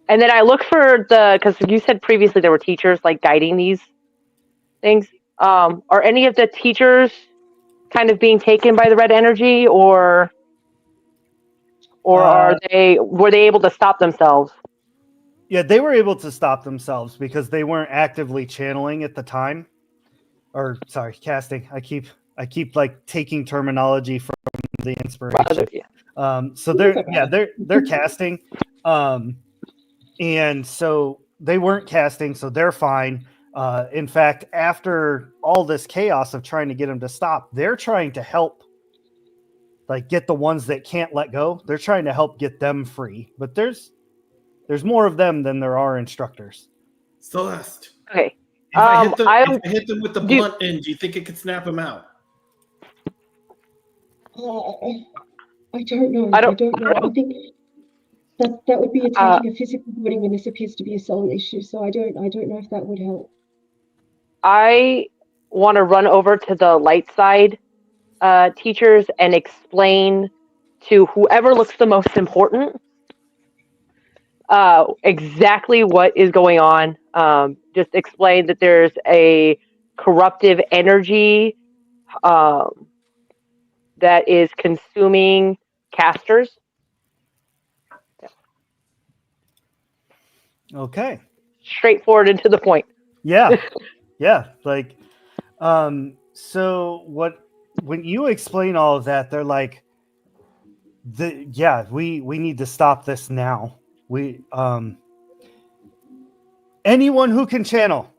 and then I look for because you said previously there were teachers like guiding these things. Are any of the teachers kind of being taken by the red energy, or were they able to stop themselves? Yeah, they were able to stop themselves because they weren't actively channeling at the time. Or sorry, casting. I keep like taking terminology from the inspiration. So they're casting. And so they weren't casting, so they're fine. In fact, after all this chaos of trying to get them to stop, they're trying to help like get the ones that can't let go. They're trying to help get them free. But there's more of them than there are instructors. Celeste. Okay. If I hit them with the blunt end, do you think it could snap them out? I don't know. I don't know. I think that would be attacking a physical body when this appears to be a soul issue. So I don't know if that would help. I want to run over to the light side teachers and explain to whoever looks the most important exactly what is going on. Just explain that there's a corruptive energy that is consuming casters. Okay. Straightforward and to the point. Yeah. Yeah. Like, so when you explain all of that, they're like, we need to stop this now. Anyone who can channel,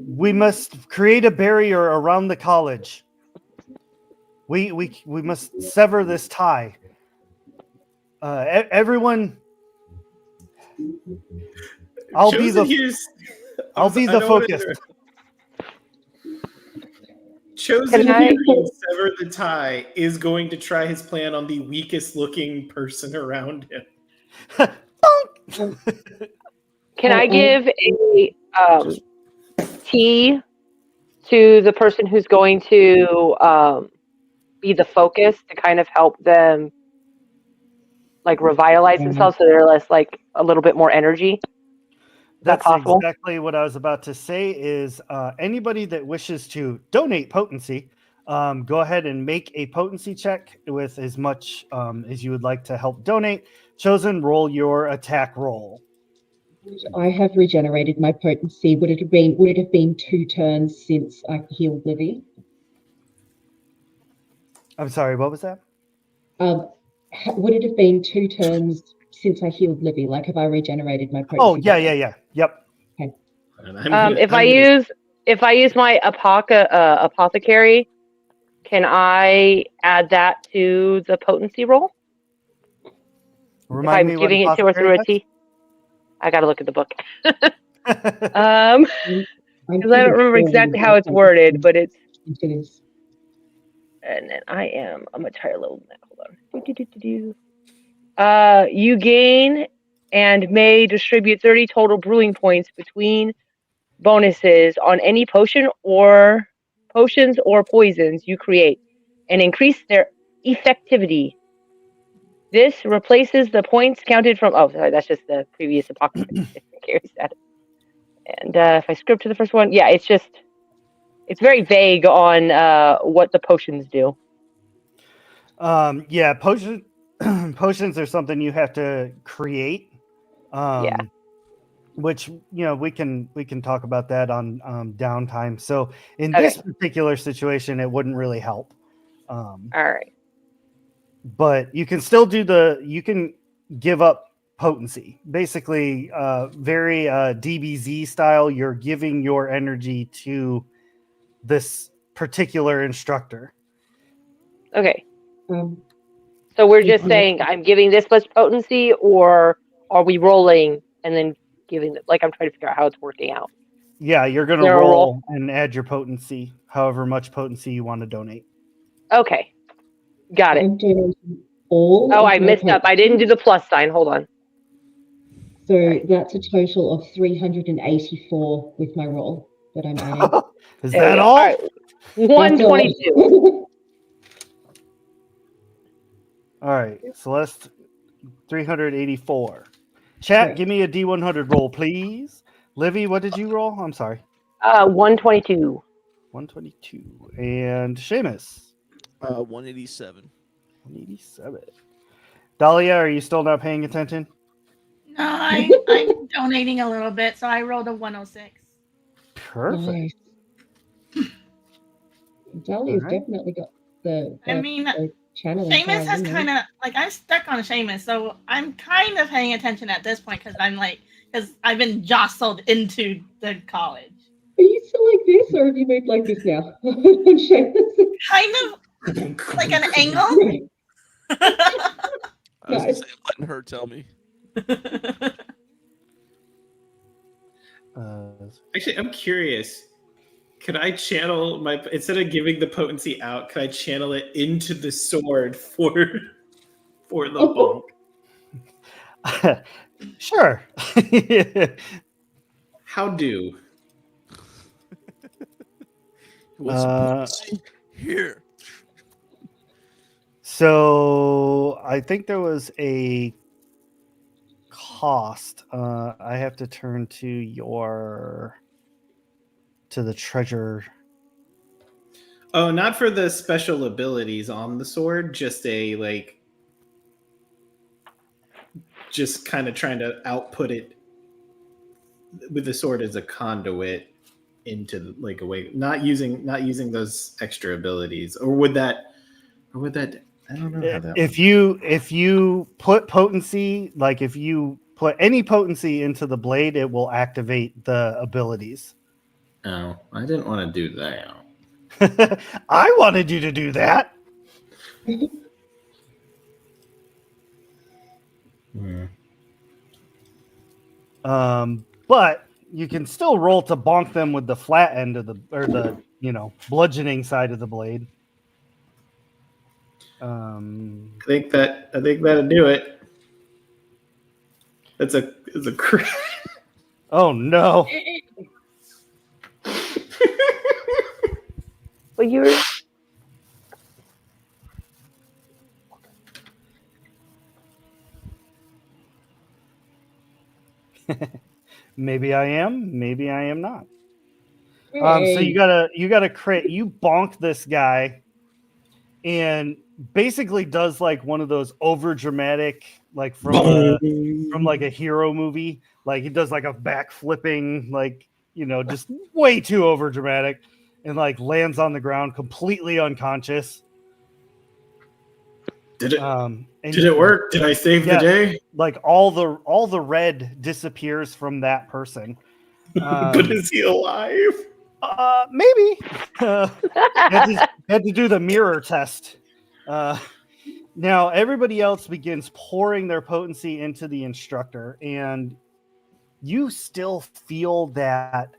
we must create a barrier around the college. We must sever this tie. Everyone, I'll be the focus. Chosen Hughes sever the tie is going to try his plan on the weakest looking person around him. Can I give a tea to the person who's going to be the focus to kind of help them like revitalize themselves so they're less like a little bit more energy? That's possible? Exactly what I was about to say is anybody that wishes to donate potency, go ahead and make a potency check with as much as you would like to help donate. Chosen, roll your attack roll. I have regenerated my potency. Would it have been 2 turns since I healed Livy? I'm sorry, what was that? Would it have been 2 turns since I healed Livy? Like, have I regenerated my potency? Oh, yeah. Yep. Okay. If I use my apothecary, can I add that to the potency roll? Remind me if I'm giving it to her through a T. I got to look at the book. Because I don't remember exactly how it's worded, but it's. And then I'm a much higher level than that. Hold on. You gain and may distribute 30 total brewing points between bonuses on any potions or poisons you create and increase their effectivity. This replaces the points counted from. Oh, sorry, that's just the previous apocalypse. Carries that. And if I script to the first one, it's very vague on what the potions do. Potions are something you have to create. Which we can talk about that on downtime. So in this particular situation, it wouldn't really help. All right. But you can still you can give up potency. Basically, very DBZ style. You're giving your energy to this particular instructor. Okay. So we're just saying I'm giving this much potency, or are we rolling and then giving it? Like I'm trying to figure out how it's working out. Yeah, you're going to There a roll? roll and add your potency, however much potency you want to donate. Okay, got it. I'm doing all. Oh, of I my missed up. I didn't do the plus sign. Hold on. So Sorry. that's a total of 384 with my roll that I'm adding. Is There we that go. all? Right. 122. All right, Celeste, 384. Chat, Correct. give me a D100 roll, please. Livy, what did you roll? I'm sorry. 122. 122. And Seamus, 187. 187. Dahlia, are you still not paying attention? No, I'm donating a little bit, so I rolled a 106. Perfect. Nice. Dahlia's All right. definitely got the I mean, channeling Seamus power has in there. kind of like I'm stuck on Seamus, so I'm kind of paying attention at this point because I've been jostled into the college. Are you still like this, or have you moved like this now? Seamus? Kind of like an angle. Right. I was gonna Nice. say, I'm letting her tell me. Actually, I'm curious. Could I channel my instead of giving the potency out? Could I channel it into the sword for the bonk? Sure. How do? Want some potency? Here. So I think there was a cost. I have to turn to the treasure. Oh, not for the special abilities on the sword. Just just kind of trying to output it with the sword as a conduit into like a way. Not using those extra abilities, or would that? I don't know how that. If you put potency, like if you put any potency into the blade, it will activate the abilities. Oh, I didn't want to do that. I wanted you to do that. But you can still roll to bonk them with the flat end of the bludgeoning side of the blade. I think that'll do it. It's a crit. Oh no. But you're. Maybe I am, maybe I am not. Hey. So you gotta crit. You bonk this guy, and basically does like one of those over dramatic, like from like a hero movie. Like he does like a back flipping, like just way too over dramatic, and like lands on the ground completely unconscious. Did it? And Did it work? Did I save the day? Like all the red disappears from that person. But is he alive? Maybe. Had to do the mirror test. Now everybody else begins pouring their potency into the instructor, and you still feel that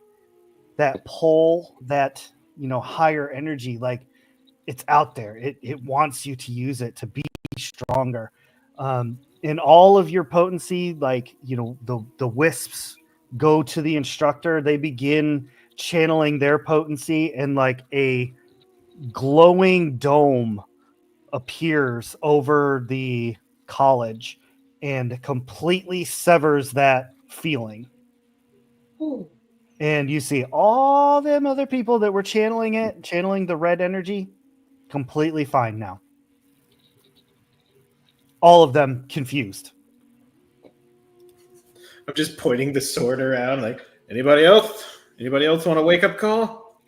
pull, that higher energy, like it's out there. It wants you to use it to be stronger. In all of your potency, like the wisps go to the instructor. They begin channeling their potency, and like a glowing dome appears over the college and completely severs that feeling. Oh. And you see all them other people that were channeling the red energy, completely fine now. All of them confused. I'm just pointing the sword around like, anybody else? Anybody else want a wake up call?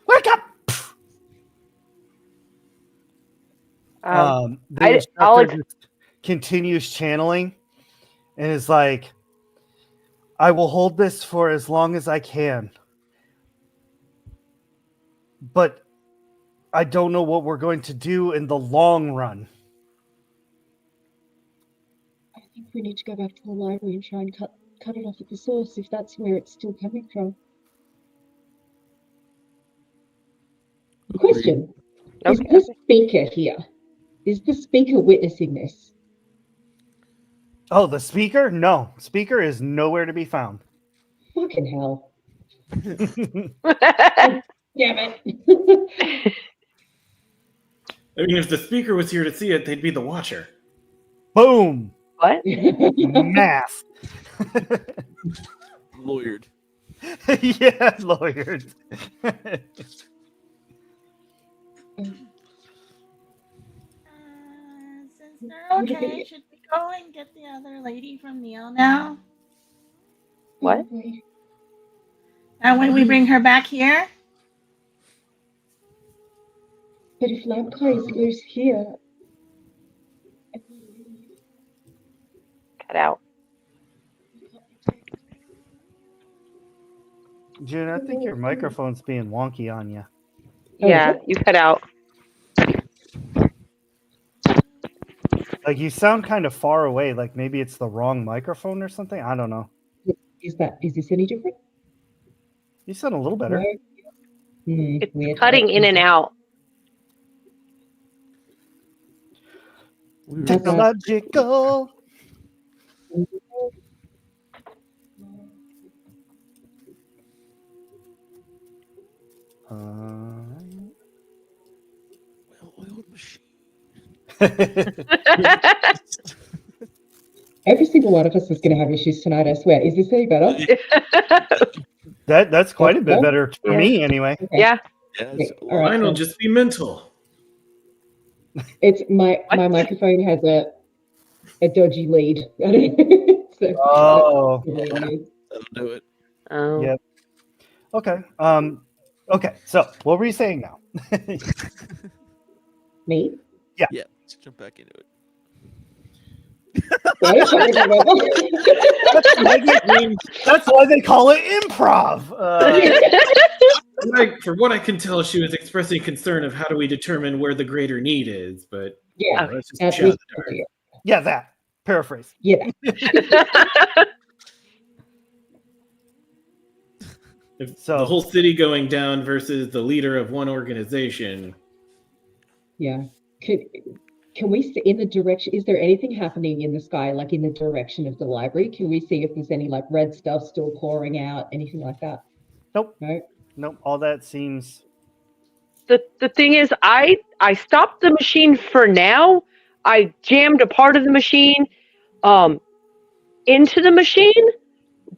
Wake up! The instructor just continues channeling and is like, I will hold this for as long as I can. But I don't know what we're going to do in the long run. I think we need to go back to the library and try and cut it off at the source if that's where it's still coming from. Question. Is Okay. the speaker here? Is the speaker witnessing this? Oh, the speaker? No. Speaker is nowhere to be found. Fucking hell. Damn it. I mean, if the speaker was here to see it, they'd be the watcher. Boom. What? Math. Lawyered. Yeah, lawyered. Since they're okay, should we go and get the other lady from Neil now? What? That way we bring her back here? But if Lampkai is loose here, Cut out. June, I think your microphone's being wonky on you. Yeah, you cut out. Like you sound kind of far away. Like maybe it's the wrong microphone or something. I don't know. is this any different? You sound a little better. No? It's Weird. cutting in and out. Technological. Well-oiled machine. Every single one of us is going to have issues tonight, I swear. Is this any better? That's quite a bit better for Yeah. me anyway. Okay. Yeah. Yeah, Okay, it's- all right, Mine will so just be mental. it's my microphone has a dodgy lead. I don't know. So Oh. that's what it is. that'll do it. Oh. Yep. Okay. Okay. So what were you saying now? Me? Yeah, let's jump back into it. Sorry, I can't remember. That's why they call it improv. For what I can tell, she was expressing concern of how do we determine where the greater need is, but Yeah, that's just a that's shot in this. the dark. Yeah, that. Paraphrase. Yeah. If So- the whole city going down versus the leader of one organization. Yeah. Can we see in the direction? Is there anything happening in the sky, like in the direction of the library? Can we see if there's any like red stuff still pouring out, anything like that? Nope. No. Nope. All that seems. The thing is, I stopped the machine for now. I jammed a part of the machine into the machine,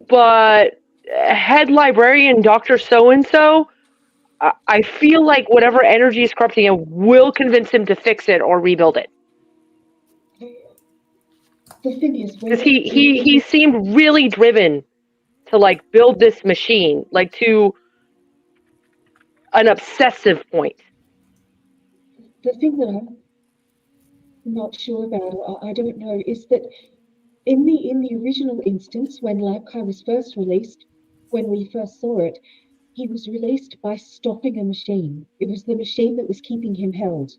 but head librarian Dr. So-and-so, I feel like whatever energy is corrupting it will convince him to fix it or rebuild it. The thing is, Because he seemed really driven to like build this machine, like to an obsessive point. the thing that I'm not sure about, or I don't know, is that in the original instance, when Labkai was first released, when we first saw it, he was released by stopping a machine. It was the machine that was keeping him held.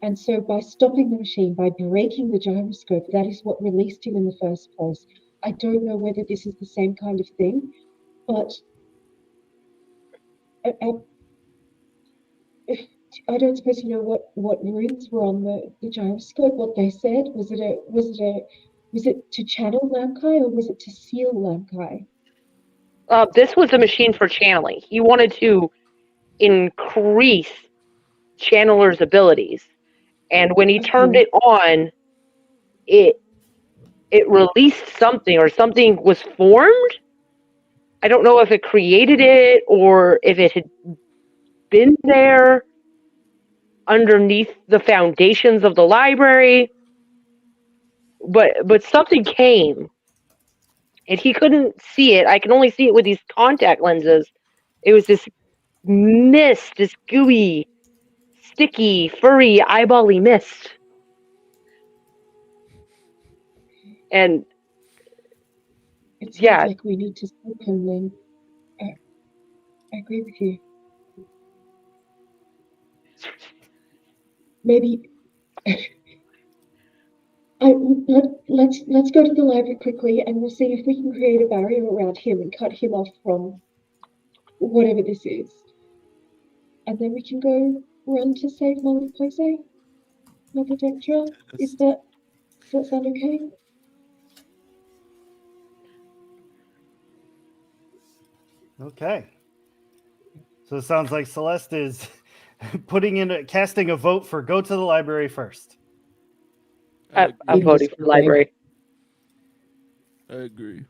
And so by stopping the machine, by breaking the gyroscope, that is what released him in the first place. I don't know whether this is the same kind of thing, but I don't suppose you know what runes were on the gyroscope, what they said. Was it to channel Lamkai or was it to seal Lamkai? This was a machine for channeling. He wanted to increase Channeler's abilities, and when he turned it on, it released something, or something was formed. I don't know if it created it or if it had been there underneath the foundations of the library, but something came, and he couldn't see it. I can only see it with these contact lenses. It was this mist, this gooey, sticky, furry, eyeball-y mist. And It sounds yeah. like we need to stop him then. I agree with you. maybe let's go to the library quickly, and we'll see if we can create a barrier around him and cut him off from whatever this is, and then we can go run to save Molly Pose, Mother Dectra. Does that sound okay? Okay. So it sounds like Celeste is casting a vote for go to the library first. I'm voting for the library. I agree.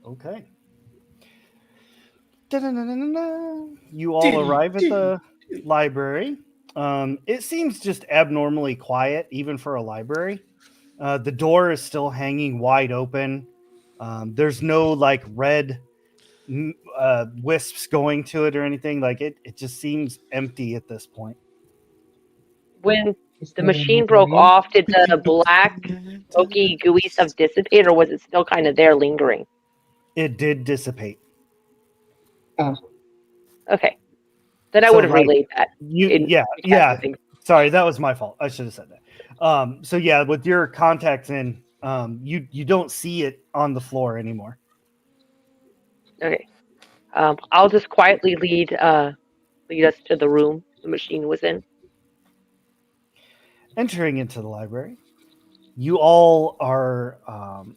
Okay. Da-da-da-da-da-da. You all arrive at the library. It seems just abnormally quiet, even for a library. The door is still hanging wide open. There's no like red wisps going to it or anything. Like it just seems empty at this point. When the machine broke off, did the black, smoky, gooey stuff dissipate, or was it still kind of there lingering? It did dissipate. Okay. Then I So, would have like, relayed that. Yeah. Sorry, that was my fault. I should have said that. So yeah, with your contacts in, you don't see it on the floor anymore. Okay. I'll just quietly lead us to the room the machine was in. Entering into the library, you all are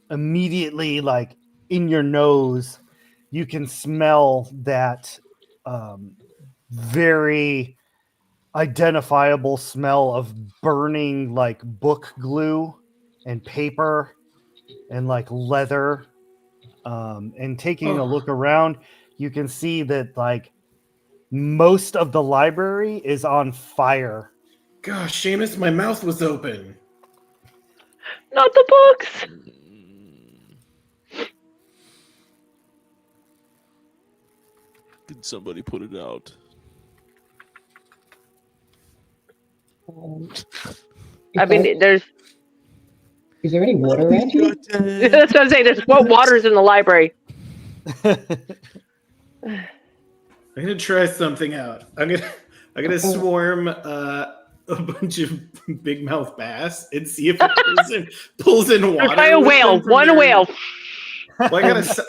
immediately like in your nose. You can smell that very identifiable smell of burning like book glue and paper and like leather. And taking a look around, you can see that like most of the library is on fire. Gosh, Seamus, my mouth was open. Not the books! Did somebody put it out? I mean, there's... Is there any water around here? That's what I'm saying. There's water's in the library. I'm gonna try something out. I'm gonna swarm a bunch of big mouth bass and see if it pulls in water. Try a whale. One whale. Well, I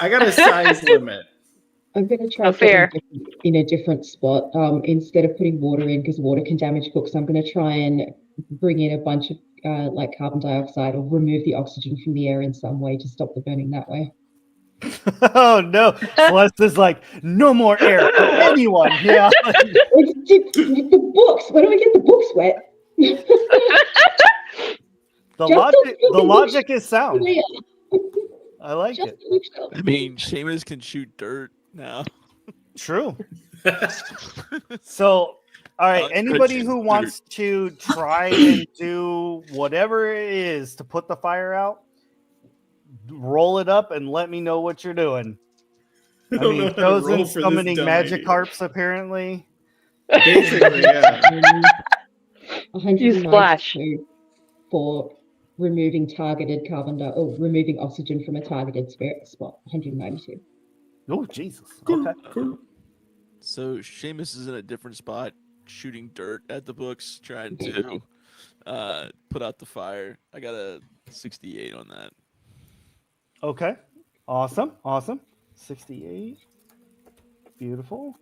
got a size limit. I'm going to try in a different spot. Instead of putting water in, because water can damage books, I'm going to try and bring in a bunch of like carbon dioxide or remove the oxygen from the air in some way to stop the burning that way. Oh no! Celeste is like, no more air for anyone. Yeah. The books. Why do I get the books wet? The logic is sound. I like it. I mean, Seamus can shoot dirt now. True. So, all right. Anybody who wants to try and do whatever it is to put the fire out, roll it up and let me know what you're doing. I mean, Chosen's summoning magic harps, apparently. Basically, yeah. You splash. For removing targeted removing oxygen from a targeted spirit spot. 192. Oh, Jesus. Okay. Cool. So Seamus is in a different spot, shooting dirt at the books, trying to put out the fire. I got a 68 on that. Okay. Awesome. 68. Beautiful.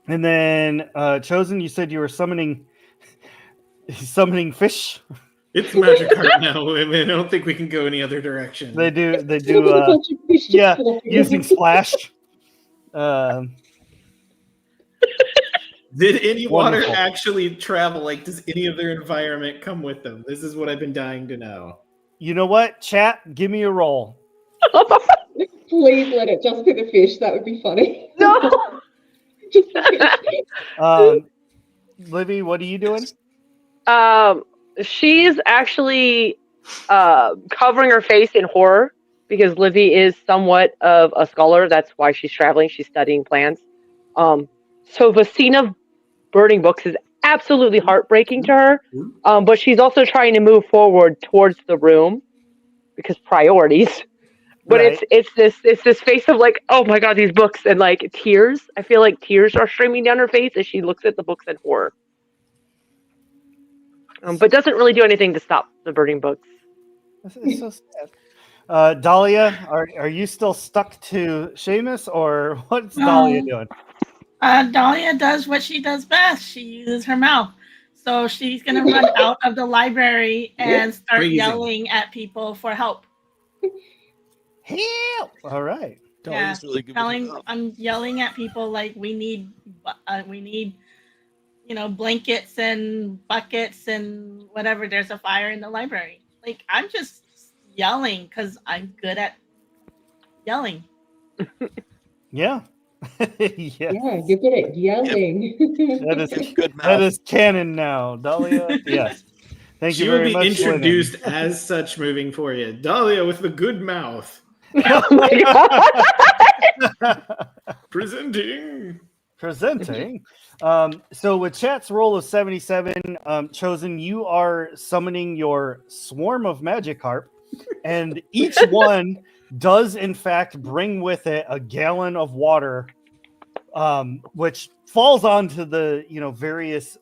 And then, Chosen, you said you were summoning fish. It's magic card now. I mean, I don't think we can go any other direction. They do. Yeah, using splash. Did any water Wonderful. actually travel? Like, does any of their environment come with them? This is what I've been dying to know. You know what? Chat, give me a roll. Please let it just be the fish. That would be funny. No. Just the fish. Livy, what are you doing? She's actually covering her face in horror because Livy is somewhat of a scholar. That's why she's traveling. She's studying plants. So the scene of burning books is absolutely heartbreaking to her. But she's also trying to move forward towards the room because priorities. But Right. it's this face of like, oh my god, these books, and like tears. I feel like tears are streaming down her face as she looks at the books in horror. But doesn't really do anything to stop the burning books. It's so sad. Dahlia, are you still stuck to Seamus, or what's Dahlia doing? Dahlia does what she does best. She uses her mouth. So she's going to run out of the library and start Freezing. yelling at people for help. Help! All right. Dahlia's really good with her mouth. I'm yelling at people like we need blankets and buckets and whatever. There's a fire in the library. Like I'm just yelling because I'm good at yelling. Yeah. Yes. Yeah, you're good at yelling. That is canon now, Dahlia. Yes. Thank you She will very be much. introduced as such moving forward. Dahlia with the good mouth. Oh my god! Presenting. So with chat's roll of 77, Chosen, you are summoning your swarm of Magikarp, and each one does in fact bring with it a gallon of water, which falls onto the various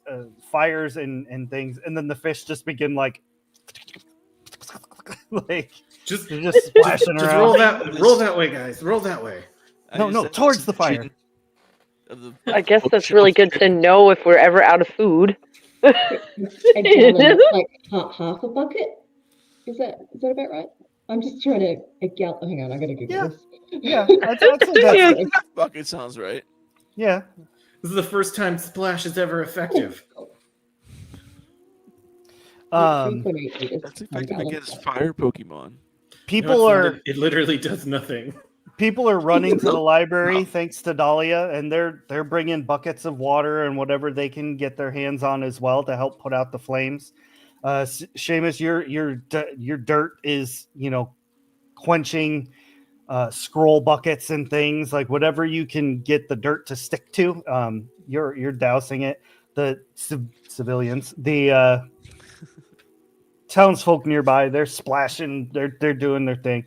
fires and things, and then the fish just begin like Just splashing just around. roll that way, guys. Roll that way. No, towards the fire. I guess that's really good to know if we're ever out of food. A gallon, like half a bucket. Is that about right? I'm just trying to a gallon. Hang on, I gotta Google this. Yeah, I'd say that's Bucket sounds right. yeah. This is the first time Splash is ever effective. 3.8 liters That's per effective gallon. against fire Pokemon. People are It literally does nothing. People are running to the library thanks to Dahlia, and they're bringing buckets of water and whatever they can get their hands on as well to help put out the flames. Seamus, your dirt is quenching scroll buckets and things like whatever you can get the dirt to stick to. You're dousing it. The civilians, the townsfolk nearby, they're splashing. They're doing their thing,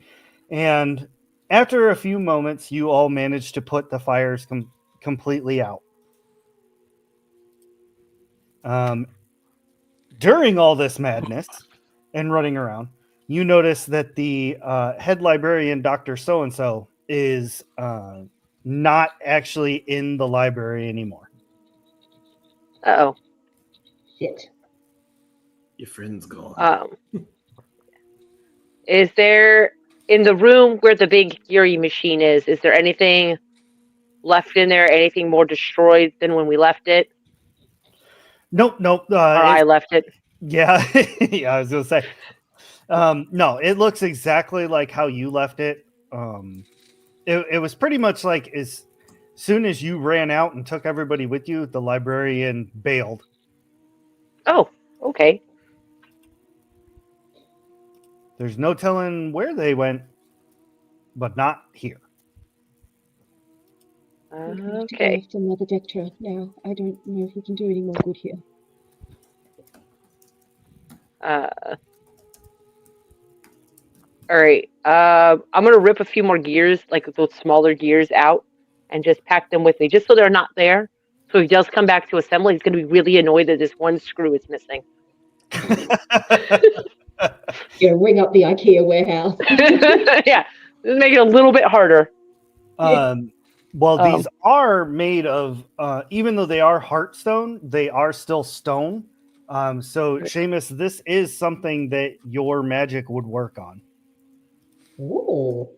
and after a few moments, you all manage to put the fires completely out. During all this madness and running around, you notice that the head librarian, Dr. So-and-so, is not actually in the library anymore. Uh-oh. Shit. Your friend's gone. Is there, in the room where the big Yuri machine is there anything left in there? Anything more destroyed than when we left it? Nope. Or I left it. Yeah, yeah. I was gonna say, no. It looks exactly like how you left it. It was pretty much like as soon as you ran out and took everybody with you, the librarian bailed. Oh, okay. There's no telling where they went, but not here. We have to Okay. go to Mother Dectra now. I don't know if we can do any more good here. All right. I'm gonna rip a few more gears, like those smaller gears, out, and just pack them with me, just so they're not there. So if he does come back to assembly, he's gonna be really annoyed that this one screw is missing. Yeah, ring up the IKEA warehouse. Yeah, make it a little bit harder. These are made of, even though they are heartstone, they are still stone. So, Seamus, this is something that your magic would work on. Ooh.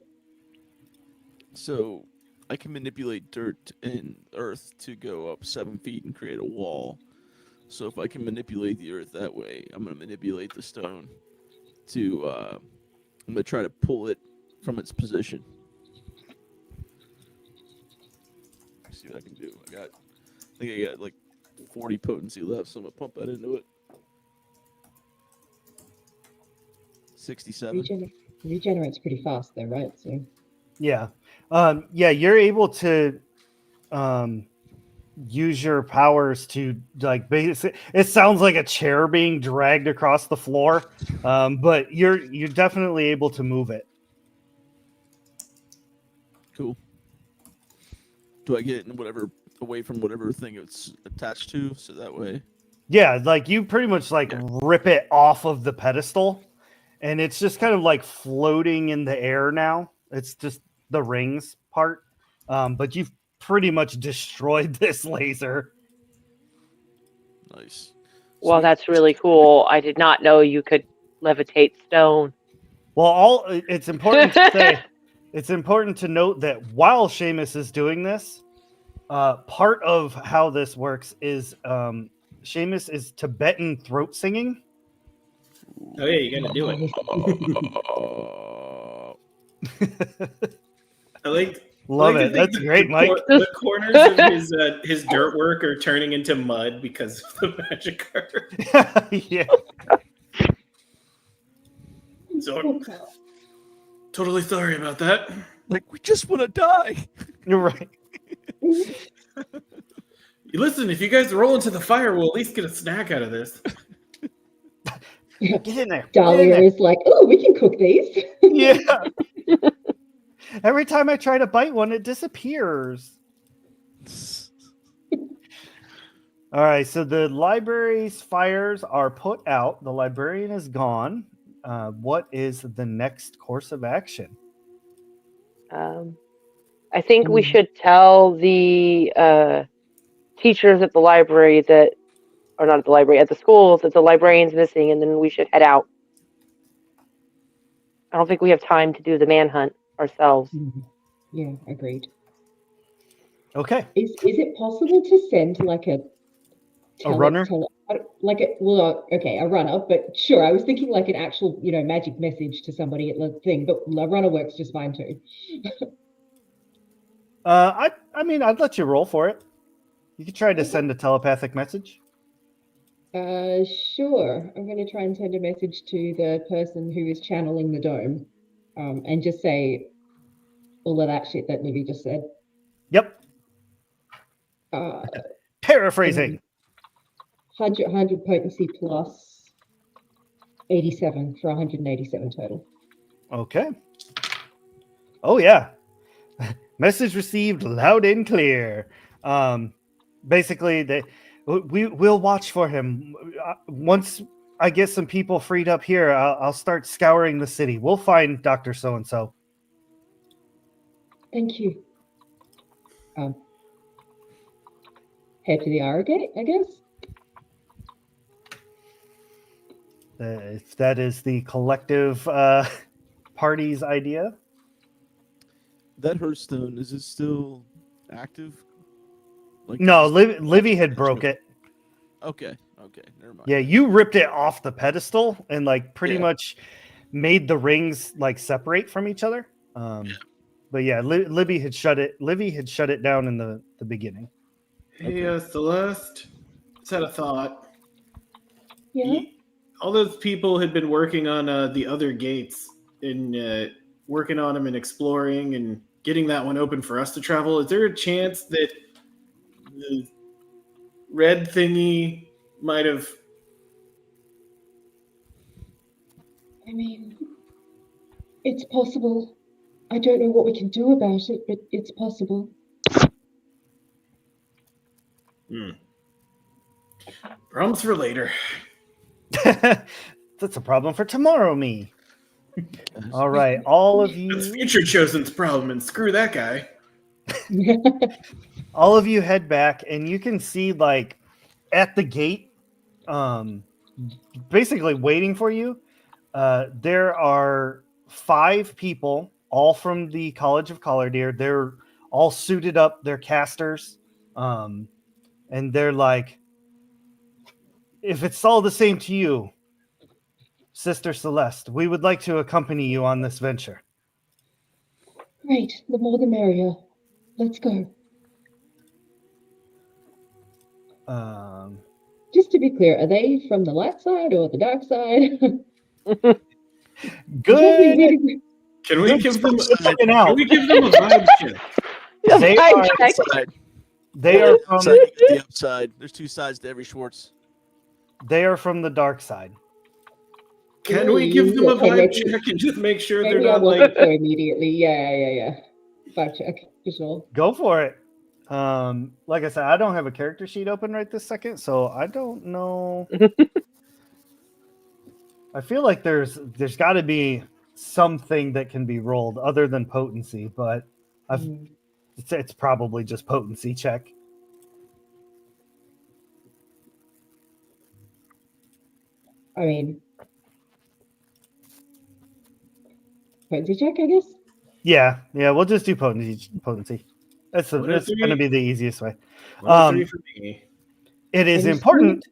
So I can manipulate dirt and earth to go up 7 feet and create a wall. So if I can manipulate the earth that way, I'm going to manipulate the stone to, I'm going to try to pull it from its position. Let's see what I can do. I think I got like 40 potency left, so I'm going to pump that into it. 67. Regenerates pretty fast though, right? So Yeah. You're able to use your powers to like basically, it sounds like a chair being dragged across the floor, but you're definitely able to move it. Do I get it whatever away from whatever thing it's attached to, so that way? Yeah, like you pretty much like rip it off of the pedestal, and it's just kind of like floating in the air now. It's just the rings part, but you've pretty much destroyed this laser. Nice. Well, Sweet. that's really cool. I did not know you could levitate stone. Well, it's important to say, it's important to note that while Seamus is doing this, part of how this works is Seamus is Tibetan throat singing. Oh yeah, you gotta do it. I like. Love I like it. to think That's that great, Mike. The corners of his dirt work are turning into mud because of the magic card. Yeah. So, totally sorry about that. Like, we just want to die. You're right. Listen, if you guys roll into the fire, we'll at least get a snack out of this. Get in there. Dahlia is like, oh, we can cook these. Yeah. Every time I try to bite one, it disappears. All right, so the library's fires are put out. The librarian is gone. What is the next course of action? I think we should tell the teachers at the library that, or not at the library, at the schools that the librarian's missing, and then we should head out. I don't think we have time to do the manhunt ourselves. Yeah, agreed. Okay. Is it possible to send like a runner? A runner, but sure, I was thinking like an actual, magic message to somebody at the thing, but a runner works just fine too. I mean, I'd let you roll for it. You could try to send a telepathic message. Sure. I'm going to try and send a message to the person who is channeling the dome, and just say all of that shit that Libby just said. Yep. Paraphrasing. 100 potency plus 87 for 187 total. Okay. Oh yeah. Message received loud and clear. Basically, we'll watch for him. Once I get some people freed up here, I'll start scouring the city. We'll find Dr. So-and-so. Thank you. Head to the Arrogate, I guess. If that is the collective party's idea. That Hearthstone, is it still active? Like, No, Livy had broke it. Okay, never mind. Yeah, you ripped it off the pedestal and like pretty much made the rings like separate from each other. But yeah, Livy had shut it down in the beginning. Hey, Celeste, just had a thought. Yeah. All those people had been working on the other gates and working on them and exploring and getting that one open for us to travel. Is there a chance that the red thingy might have? I mean, it's possible. I don't know what we can do about it, but it's possible. Problems for later. That's a problem for tomorrow, me. All right, all of you. That's Future Chosen's problem, and screw that guy. All of you head back, and you can see like at the gate, basically waiting for you. There are 5 people, all from the College of Collardeer. They're all suited up. They're casters, and they're like, if it's all the same to you, Sister Celeste, we would like to accompany you on this venture. Great, the more the merrier. Let's go. Just to be clear, are they from the light side or the dark side? Good. Can we give them? Fucking out. Can we give them a vibe check? They are from the upside. There's 2 sides to every Schwartz. They are from the dark side. Can we give them a vibe check and just make sure they're Maybe I not won't like? go immediately. Yeah. Vibe check for sure. Go for it. Like I said, I don't have a character sheet open right this second, so I don't know. I feel like there's got to be something that can be rolled other than potency, but it's probably just potency check. I mean, potency check, I guess. Yeah, we'll just do potency. That's One of going to three. be the easiest way. 1 of 3 for me. It is Any important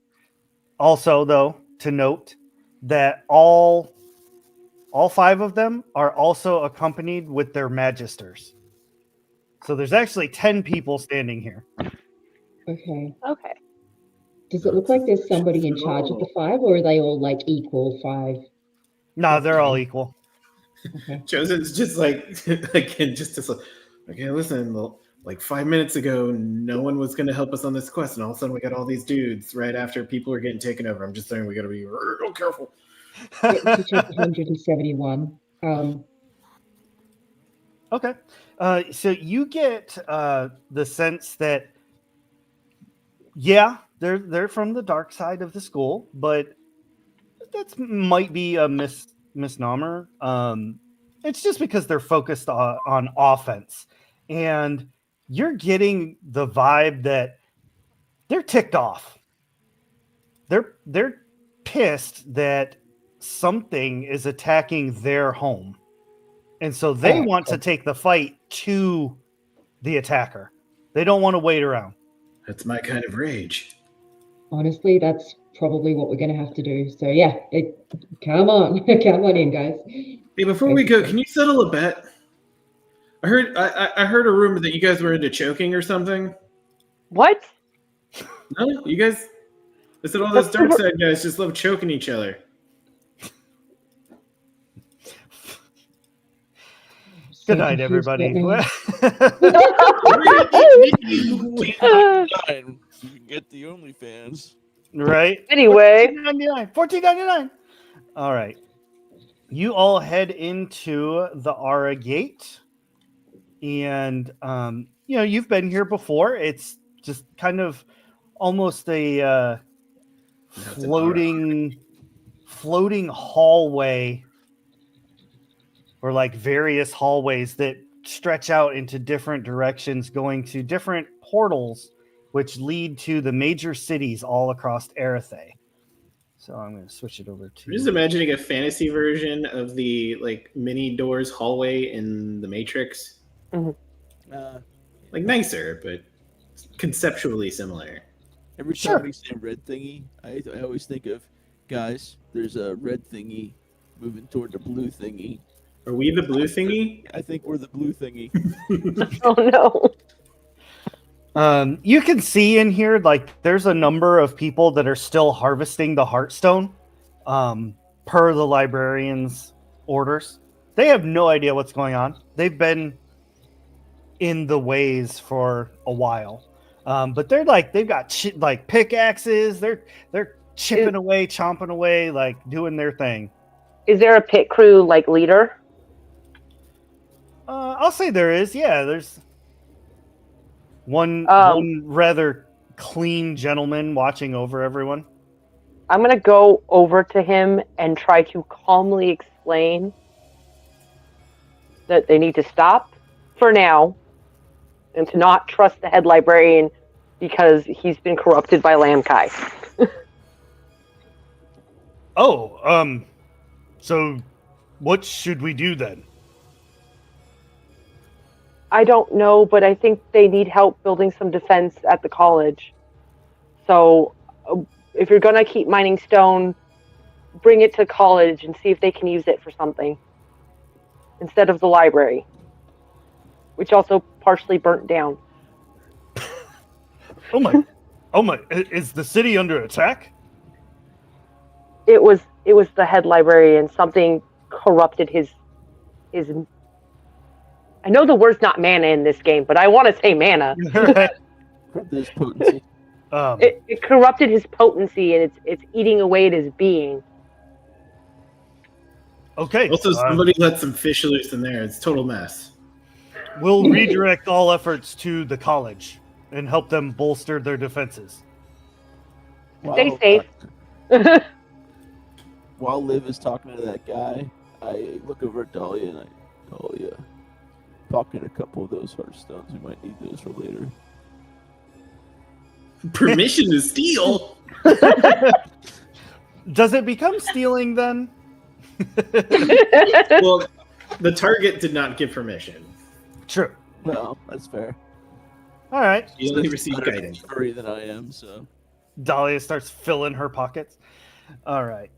also, though, to note that all 5 of them are also accompanied with their magisters. So there's actually 10 people standing here. Okay. Okay. Does it look like there's somebody in charge of the 5, or are they all like equal 5? No, they're all equal. Okay. Chosen's just like again, just okay. Listen, like 5 minutes ago, no one was going to help us on this quest, and all of a sudden we got all these dudes right after people are getting taken over. I'm just saying we got to be real careful. Potency check 171. Okay. So you get the sense that, yeah, they're from the dark side of the school, but that might be a misnomer. It's just because they're focused on offense, and you're getting the vibe that they're ticked off. They're pissed that something is attacking their home, and so they want to take the fight to the attacker. They don't want to wait around. That's my kind of rage. Honestly, that's probably what we're going to have to do. So yeah, come on in, guys. Hey, before we go, can you settle a bet? I heard a rumor that you guys were into choking or something. What? No, you guys. I said all those dark side guys just love choking each other. Good night, everybody. You can get the OnlyFans. Right? Anyway. $14.99. All right. You all head into the Ara Gate. And, you've been here before. It's just kind of almost a floating hallway, or like various hallways that stretch out into different directions, going to different portals, which lead to the major cities all across Erethe. So I'm going to switch it over to. I'm just imagining a fantasy version of the like mini doors hallway in the Matrix. Mm-hmm. Like nicer, but conceptually similar. Every time we say red thingy, I always think of, guys, there's a red thingy moving toward the blue thingy. Are we the blue thingy? I think we're the blue thingy. Oh no. You can see in here, like, there's a number of people that are still harvesting the Heartstone, per the librarian's orders. They have no idea what's going on. They've been in the ways for a while. But they're like, they've got pickaxes. They're chipping away, chomping away, like doing their thing. Is there a pit crew like leader? I'll say there is. Yeah, there's one rather clean gentleman watching over everyone. I'm going to go over to him and try to calmly explain that they need to stop for now and to not trust the head librarian because he's been corrupted by Lamkai. So what should we do then? I don't know, but I think they need help building some defense at the college. So if you're going to keep mining stone, bring it to college and see if they can use it for something instead of the library, which also partially burnt down. Oh my, is the city under attack? It was the head librarian. Something corrupted his I know the word's not mana in this game, but I want to say mana. There's potency. It corrupted his potency, and it's eating away at his being. Okay. Also, somebody let some fish loose in there. It's a total mess. We'll redirect all efforts to the college. and help them bolster their defenses. Stay safe. While Liv is talking to that guy, I look over at Dahlia and Dahlia, pocket a couple of those heartstones. We might need those for later. Permission to steal? Does it become stealing then? Well, the target did not give permission. True. Well, that's fair. All right. You only received guidance. Furry than I am, so. Dahlia starts filling her pockets. All right.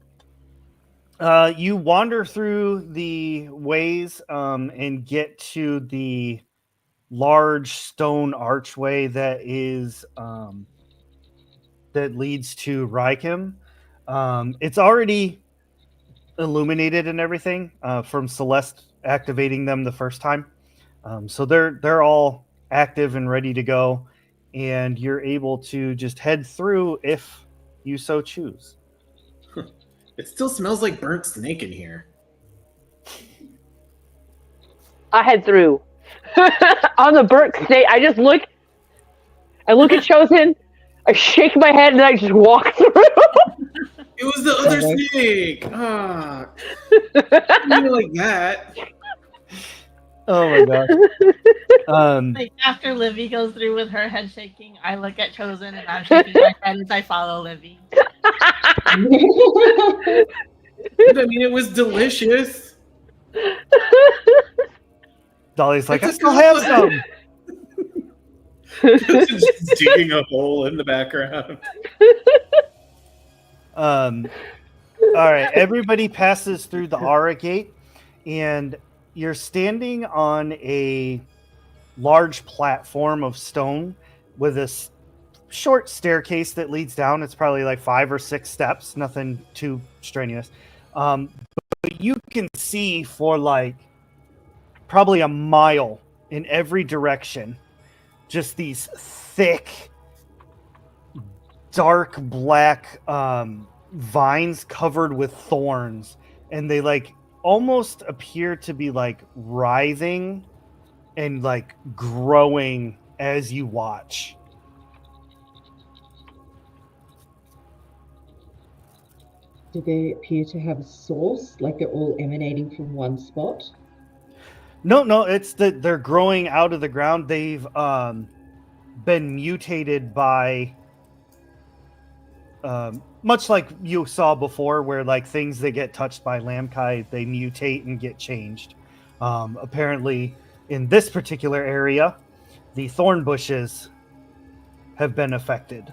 You wander through the ways and get to the large stone archway that is that leads to Rykim. It's already illuminated and everything from Celeste activating them the first time. So they're all active and ready to go, and you're able to just head through if you so choose. It still smells like burnt snake in here. I head through. On the burnt snake, I just look. I look at Chosen. I shake my head and I just walk through. It was the other snake. Ah, you like that? Oh my gosh. Like after Livy goes through with her head shaking, I look at Chosen and I'm shaking my head as I follow Livy. I mean, it was delicious. Dolly's like, I It's still have some. Just digging a hole in the background. All right, everybody passes through the Aura gate, and you're standing on a large platform of stone with this short staircase that leads down. It's probably like 5 or 6 steps, nothing too strenuous. But you can see for like probably a mile in every direction, just these thick, dark black vines covered with thorns, and they like almost appear to be like writhing and like growing as you watch. Do they appear to have a source, like they're all emanating from one spot? No, it's that they're growing out of the ground. They've been mutated by much like you saw before, where like things that get touched by Lamkai, they mutate and get changed. Apparently, in this particular area, the thorn bushes have been affected.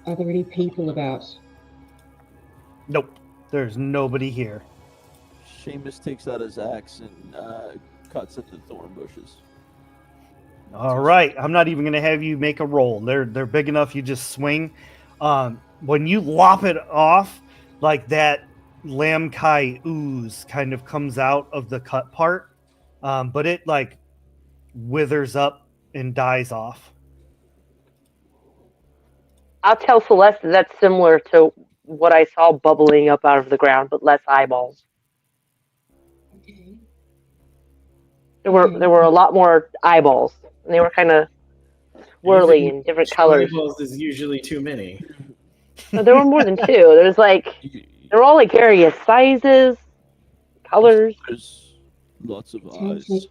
Are there any people about? Nope, there's nobody here. Seamus takes out his axe and cuts at the thorn bushes. All right, I'm not even going to have you make a roll. They're big enough. You just swing. When you lop it off, like that Lamkai ooze kind of comes out of the cut part, but it like withers up and dies off. I'll tell Celeste that's similar to what I saw bubbling up out of the ground, but less eyeballs. Okay. There were a lot more eyeballs, and they were kind of swirly in different colors. Eyeballs is usually too many. No, there were more than 2. There's like they're all like various sizes, colors. There's lots of Sounds eyes. like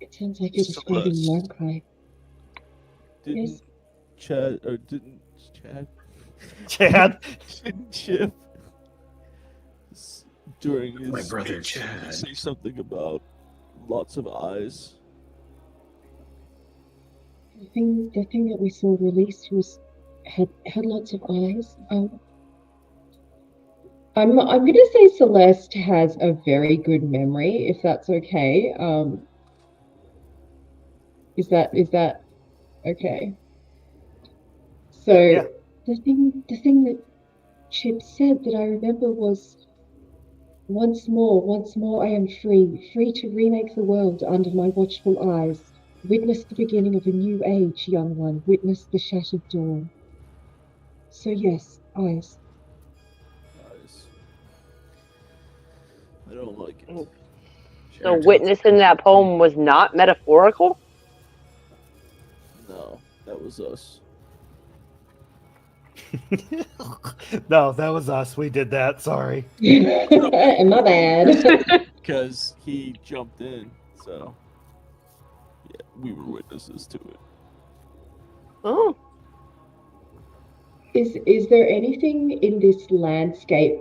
it sounds like you're describing Celeste. Lamkai. Didn't Yes. Chad Chad, didn't Chip during his My brother speech Chad. say something about lots of eyes? The thing that we saw released had lots of eyes. I'm gonna say Celeste has a very good memory, if that's okay. Is that okay? So Yeah. the thing that Chip said that I remember was, once more I am free to remake the world under my watchful eyes. Witness the beginning of a new age, young one. Witness the shattered dawn. So yes, eyes. Eyes. I don't like it. So witness in that poem was not metaphorical? No, that was us. No, that was us. We did that. Sorry. My bad. Because he jumped in, so yeah, we were witnesses to it. Oh, Is there anything in this landscape,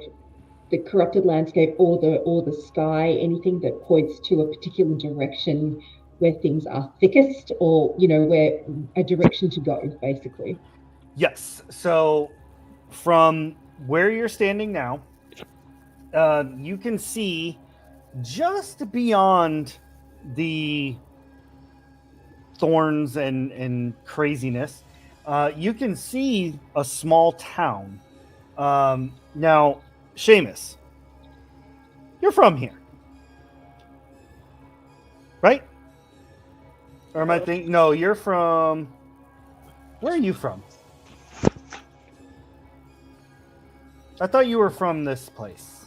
the corrupted landscape, or the sky, anything that points to a particular direction where things are thickest, or where a direction to go, basically? Yes. So from where you're standing now, you can see just beyond the thorns and craziness, you can see a small town. Now, Seamus, you're from here, right? Or am I thinking? No, you're from. Where are you from? I thought you were from this place.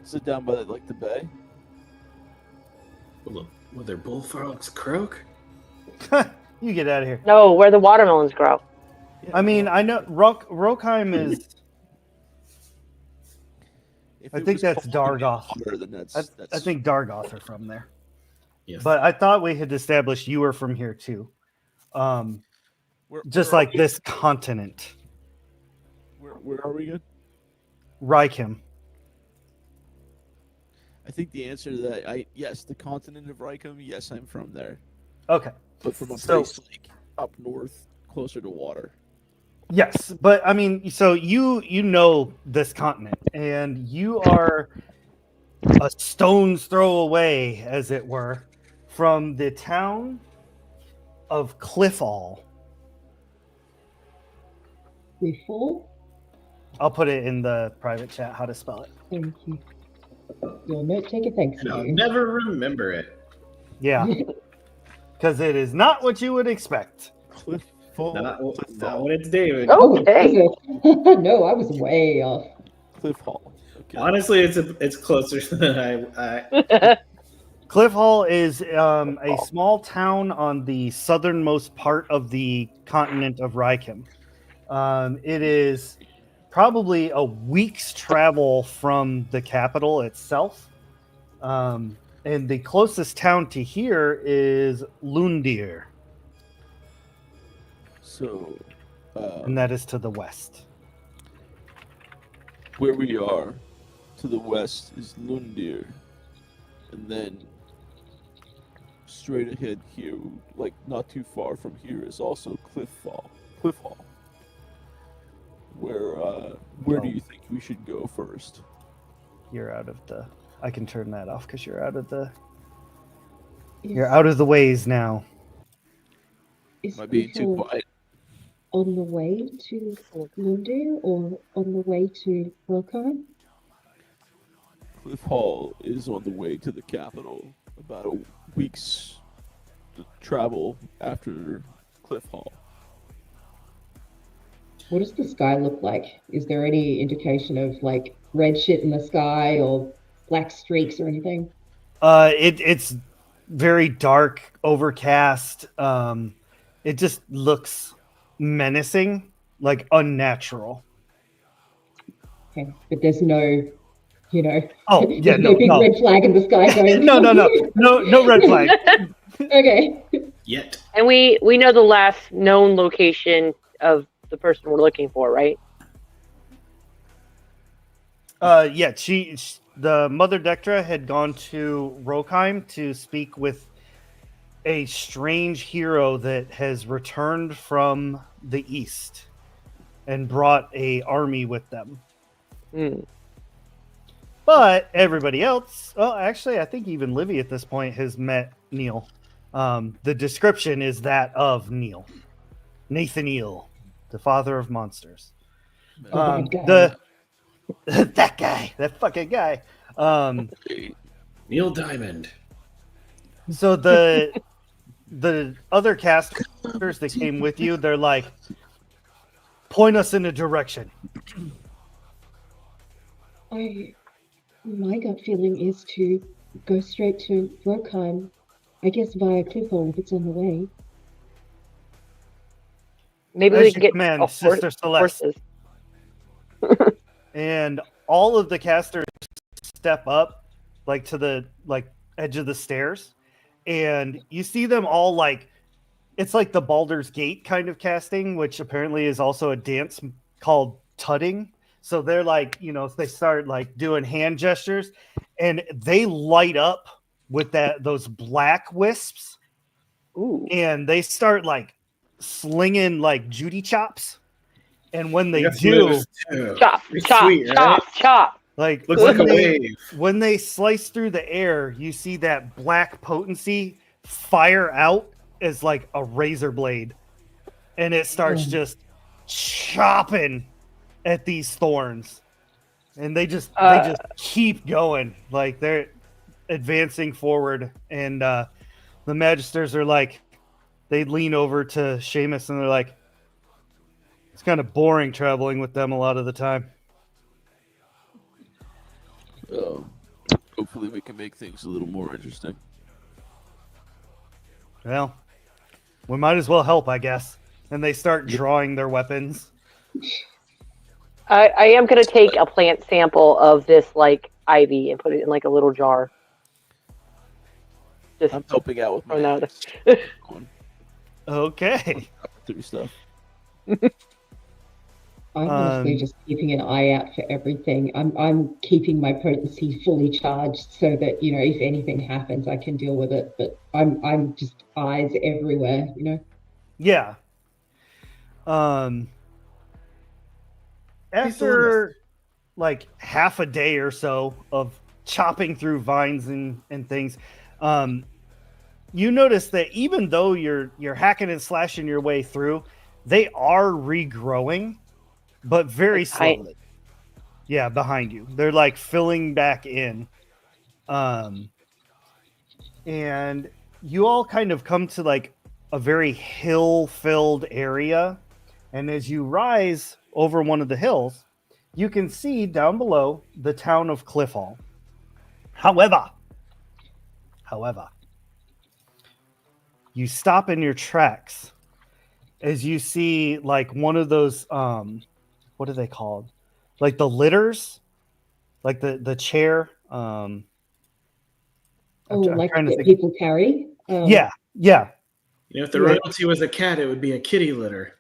Sit down by like the bay. Will their bullfrogs croak? You get out of here. no, where the watermelons grow. Yeah, I mean, well, I know Rockheim is. if I it think was that's cold and Dargoth. water, then that's I think Dargoth are from there. Yes. But I thought we had established you were from here too. Just where are like we? this continent. Where are we good? Reicham. I think the answer to that, yes, the continent of Reicham. Yes, I'm from there, Okay. but from a So- place like up north, closer to water. Yes, but I mean, so you know this continent, and you are a stone's throw away, as it were, from the town of Cliffall. Before? I'll put it in the private chat how to spell it. Thank you. Your note taker, thanks And I'll you. never remember it. Yeah, because it is not what you would expect. Cliff Fall. Not what it's David. Oh, is hey. it? No, I was way off. Cliff Hall. Okay. Honestly, it's closer than I Cliff Hall is a small town on the southernmost part of the continent of Reicham. It is probably a week's travel from the capital itself. And the closest town to here is Lundir, So, and that is to the west. where we are, to the west is Lundir, and then straight ahead here, like not too far from here, is also Cliff Hall. Where do you think we should go first? You're out of the. I can turn that off because you're out of the. Is, You're out of the ways now. is Am I being too Clifford quiet? on the way to Lundu or on the way to Wilco? Cliff Hall is on the way to the capital, about a week's travel after Cliff Hall. What does the sky look like? Is there any indication of like red shit in the sky or black streaks or anything? It's very dark, overcast. It just looks menacing, like unnatural. Okay, but there's no, Oh yeah, there's no big red flag in the sky going. no red flag. Okay. yet. And we know the last known location of the person we're looking for, right? Yeah, the Mother Dectra had gone to Rockheim to speak with a strange hero that has returned from the east and brought a army with them. Hmm. But everybody else, well, actually, I think even Livy at this point has met Neil. The description is that of Neil, Nathaniel, the father of monsters. That guy. that fucking guy. Neil Diamond. So the other casters that came with you, they're like, point us in a direction. My gut feeling is to go straight to Rockheim. I guess via Clifford if it's on the way. Maybe As we you can get command, a Sister Celeste. horses. And all of the casters step up like to the edge of the stairs, and you see them all like it's like the Baldur's Gate kind of casting, which apparently is also a dance called tutting. So they're like, they start like doing hand gestures, and they light up with those black wisps, Ooh. and they start like slinging like Judy chops. And when they That's do, moves too. Chop, It's chop, sweet, chop, right? chop. like Looks like a wave. when they slice through the air, you see that black potency fire out as like a razor blade, and it starts just chopping at these thorns, and they just keep going, like they're advancing forward. And the magisters are like, they lean over to Seamus and they're like, it's kind of boring traveling with them a lot of the time. Hopefully we can make things a little more interesting. Well, we might as well help, I guess. And they start drawing their weapons. I am going to take a plant sample of this like ivy and put it in like a little jar. Just I'm helping out with my another. Okay. through stuff. I'm honestly just keeping an eye out for everything. I'm keeping my potency fully charged so that, if anything happens, I can deal with it. But I'm just eyes everywhere, Yeah. After like half a day or so of chopping through vines and things, you notice that even though you're hacking and slashing your way through, they are regrowing, but very slowly. Yeah, behind you. They're like filling back in. And you all kind of come to like a very hill-filled area. And as you rise over one of the hills, you can see down below the town of Cliffhall. However, you stop in your tracks as you see like one of those what are they called? Like the litters, like the chair. like that people carry. Yeah. If the royalty was a cat, it would be a kitty litter.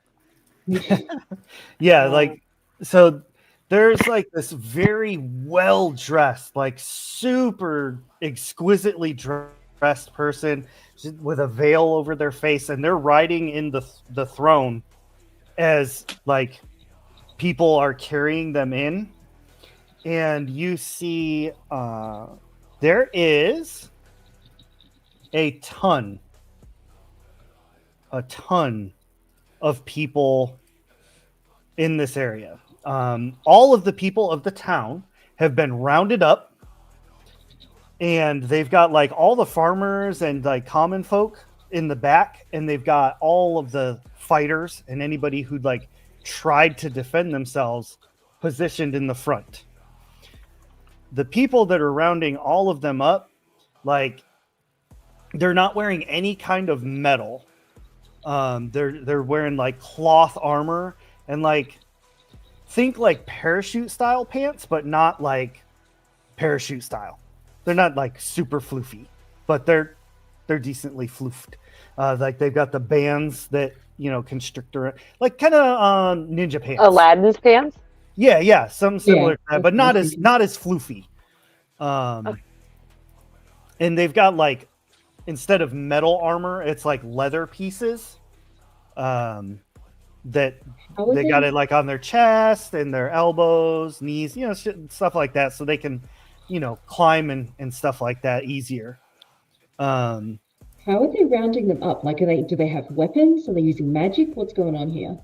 Yeah, like so. There's like this very well dressed, like super exquisitely dressed person with a veil over their face, and they're riding in the throne as like people are carrying them in. And you see there is a ton of people in this area. All of the people of the town have been rounded up, and they've got like all the farmers and like common folk in the back, and they've got all of the fighters and anybody who'd like tried to defend themselves positioned in the front. The people that are rounding all of them up, like they're not wearing any kind of metal. They're wearing like cloth armor and like think like parachute style pants, but not like parachute style. They're not like super floofy, but they're decently floofed. Like they've got the bands that constrict around, like kind of ninja pants. Aladdin's pants. Yeah, something similar to that, but not as floofy. And they've got like instead of metal armor, it's like leather pieces. That they got it like on their chest and their elbows, knees, stuff like that, so they can, climb and stuff like that easier. How are they rounding them up? Like, do they have weapons? Are they using magic? What's going on here?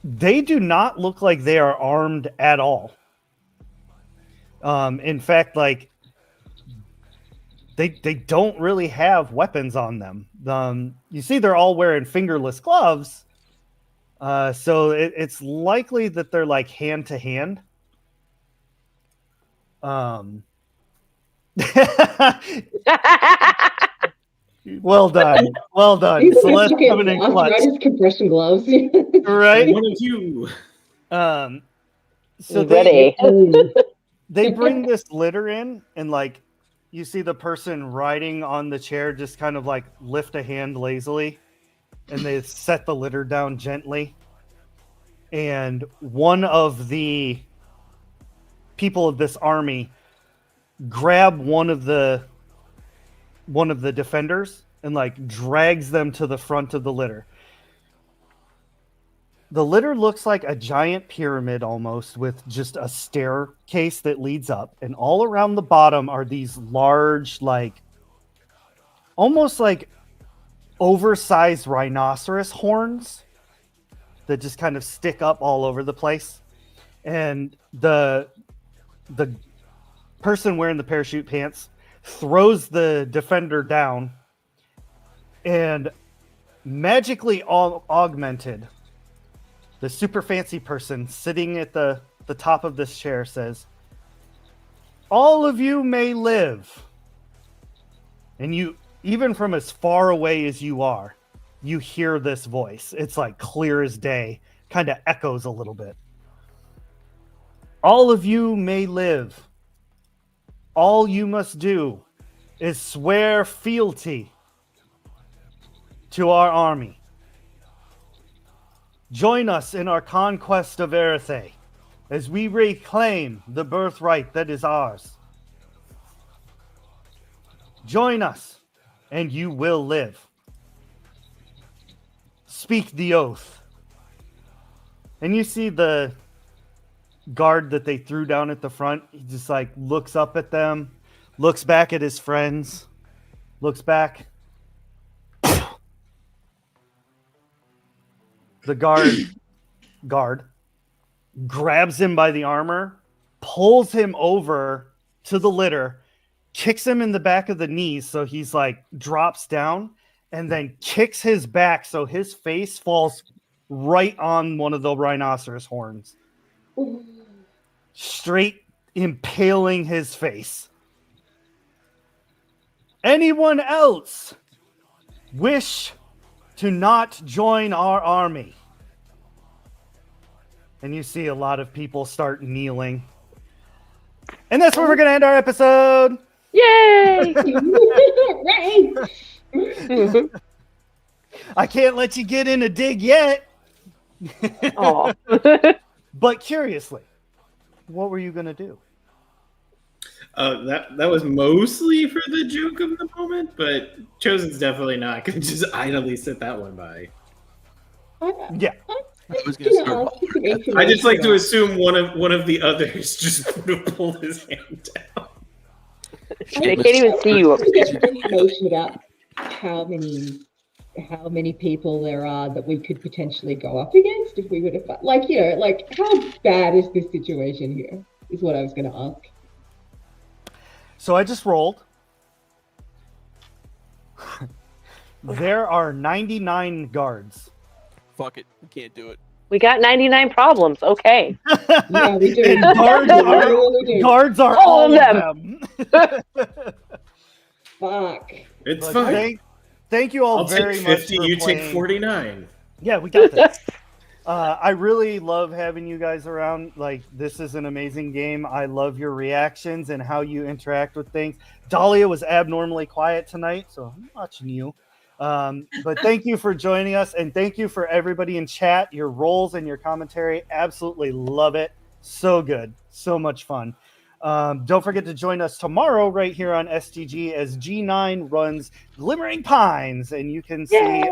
They do not look like they are armed at all. In fact, like they don't really have weapons on them. You see, they're all wearing fingerless gloves. So it's likely that they're like hand to hand. Well done. Well done. These are Celeste fucking coming in clutch. arthritis compression gloves. Right? One of you. So Ready. they bring this litter in, and like you see the person riding on the chair just kind of like lift a hand lazily, and they set the litter down gently. And one of the people of this army grab one of the defenders and like drags them to the front of the litter. The litter looks like a giant pyramid almost, with just a staircase that leads up, and all around the bottom are these large, like almost like oversized rhinoceros horns that just kind of stick up all over the place. And the person wearing the parachute pants throws the defender down, and magically augmented, the super fancy person sitting at the top of this chair says, "All of you may live." And you, even from as far away as you are, you hear this voice. It's like clear as day, kind of echoes a little bit. "All of you may live. All you must do is swear fealty to our army. Join us in our conquest of Erethe as we reclaim the birthright that is ours. Join us, and you will live. Speak the oath." And you see the guard that they threw down at the front. He just like looks up at them, looks back at his friends, looks back. The guard grabs him by the armor, pulls him over to the litter, kicks him in the back of the knees so he's like drops down, and then kicks his back so his face falls right on one of the rhinoceros horns, straight impaling his face. "Anyone else wish to not join our army?" And you see a lot of people start kneeling. And that's where we're going to end our episode. Yay! I can't let you get in a dig yet. Aw. But curiously, what were you going to do? That was mostly for the joke of the moment, but Chosen's definitely not going to just idly sit that one by. Yeah. I was gonna start. I just like to assume one of the others just pulled his hand down. They can't even see you. Get information about how many people there are that we could potentially go up against if we were to fight. Like, you know, like how bad is this situation here? Is what I was going to ask. So I just rolled. There are 99 guards. Fuck it, we can't do it. We got 99 problems. Okay. Yeah, we do. And guards are all of them. Fuck. It's But fine. thank you all I'll very take much 50, for you playing. take 49. Yeah, we got this. I really love having you guys around. Like, this is an amazing game. I love your reactions and how you interact with things. Dahlia was abnormally quiet tonight, so I'm watching you. But thank you for joining us, and thank you for everybody in chat. Your roles and your commentary, absolutely love it. So good, so much fun. Don't forget to join us tomorrow right here on STG as G9 runs Glimmering Pines, and you can see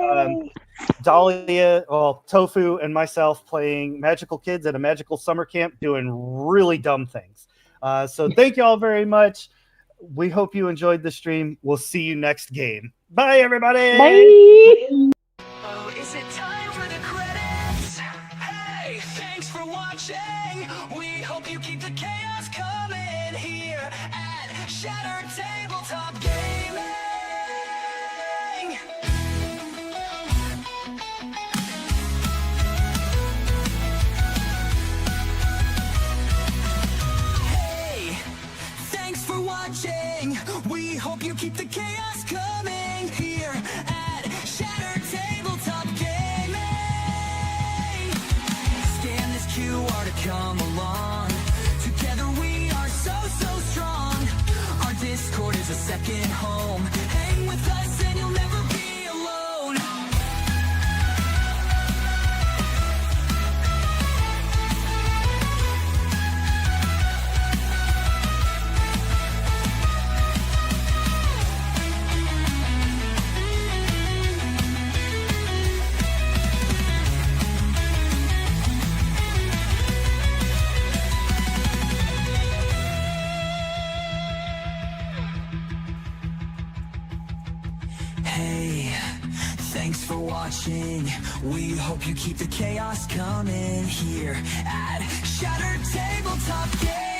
Dahlia, Tofu, and myself playing magical kids at a magical summer camp doing really dumb things. So thank you all very much. We hope you enjoyed the stream. We'll see you next game. Bye, everybody. Bye. Oh, is it time for the credits? Hey, thanks for watching. We hope you keep the chaos coming here at Shattered Tabletop Gaming. Hey, thanks for watching. We hope you keep the chaos coming here thanks for watching. We hope you keep the chaos coming here at Shattered Tabletop Games.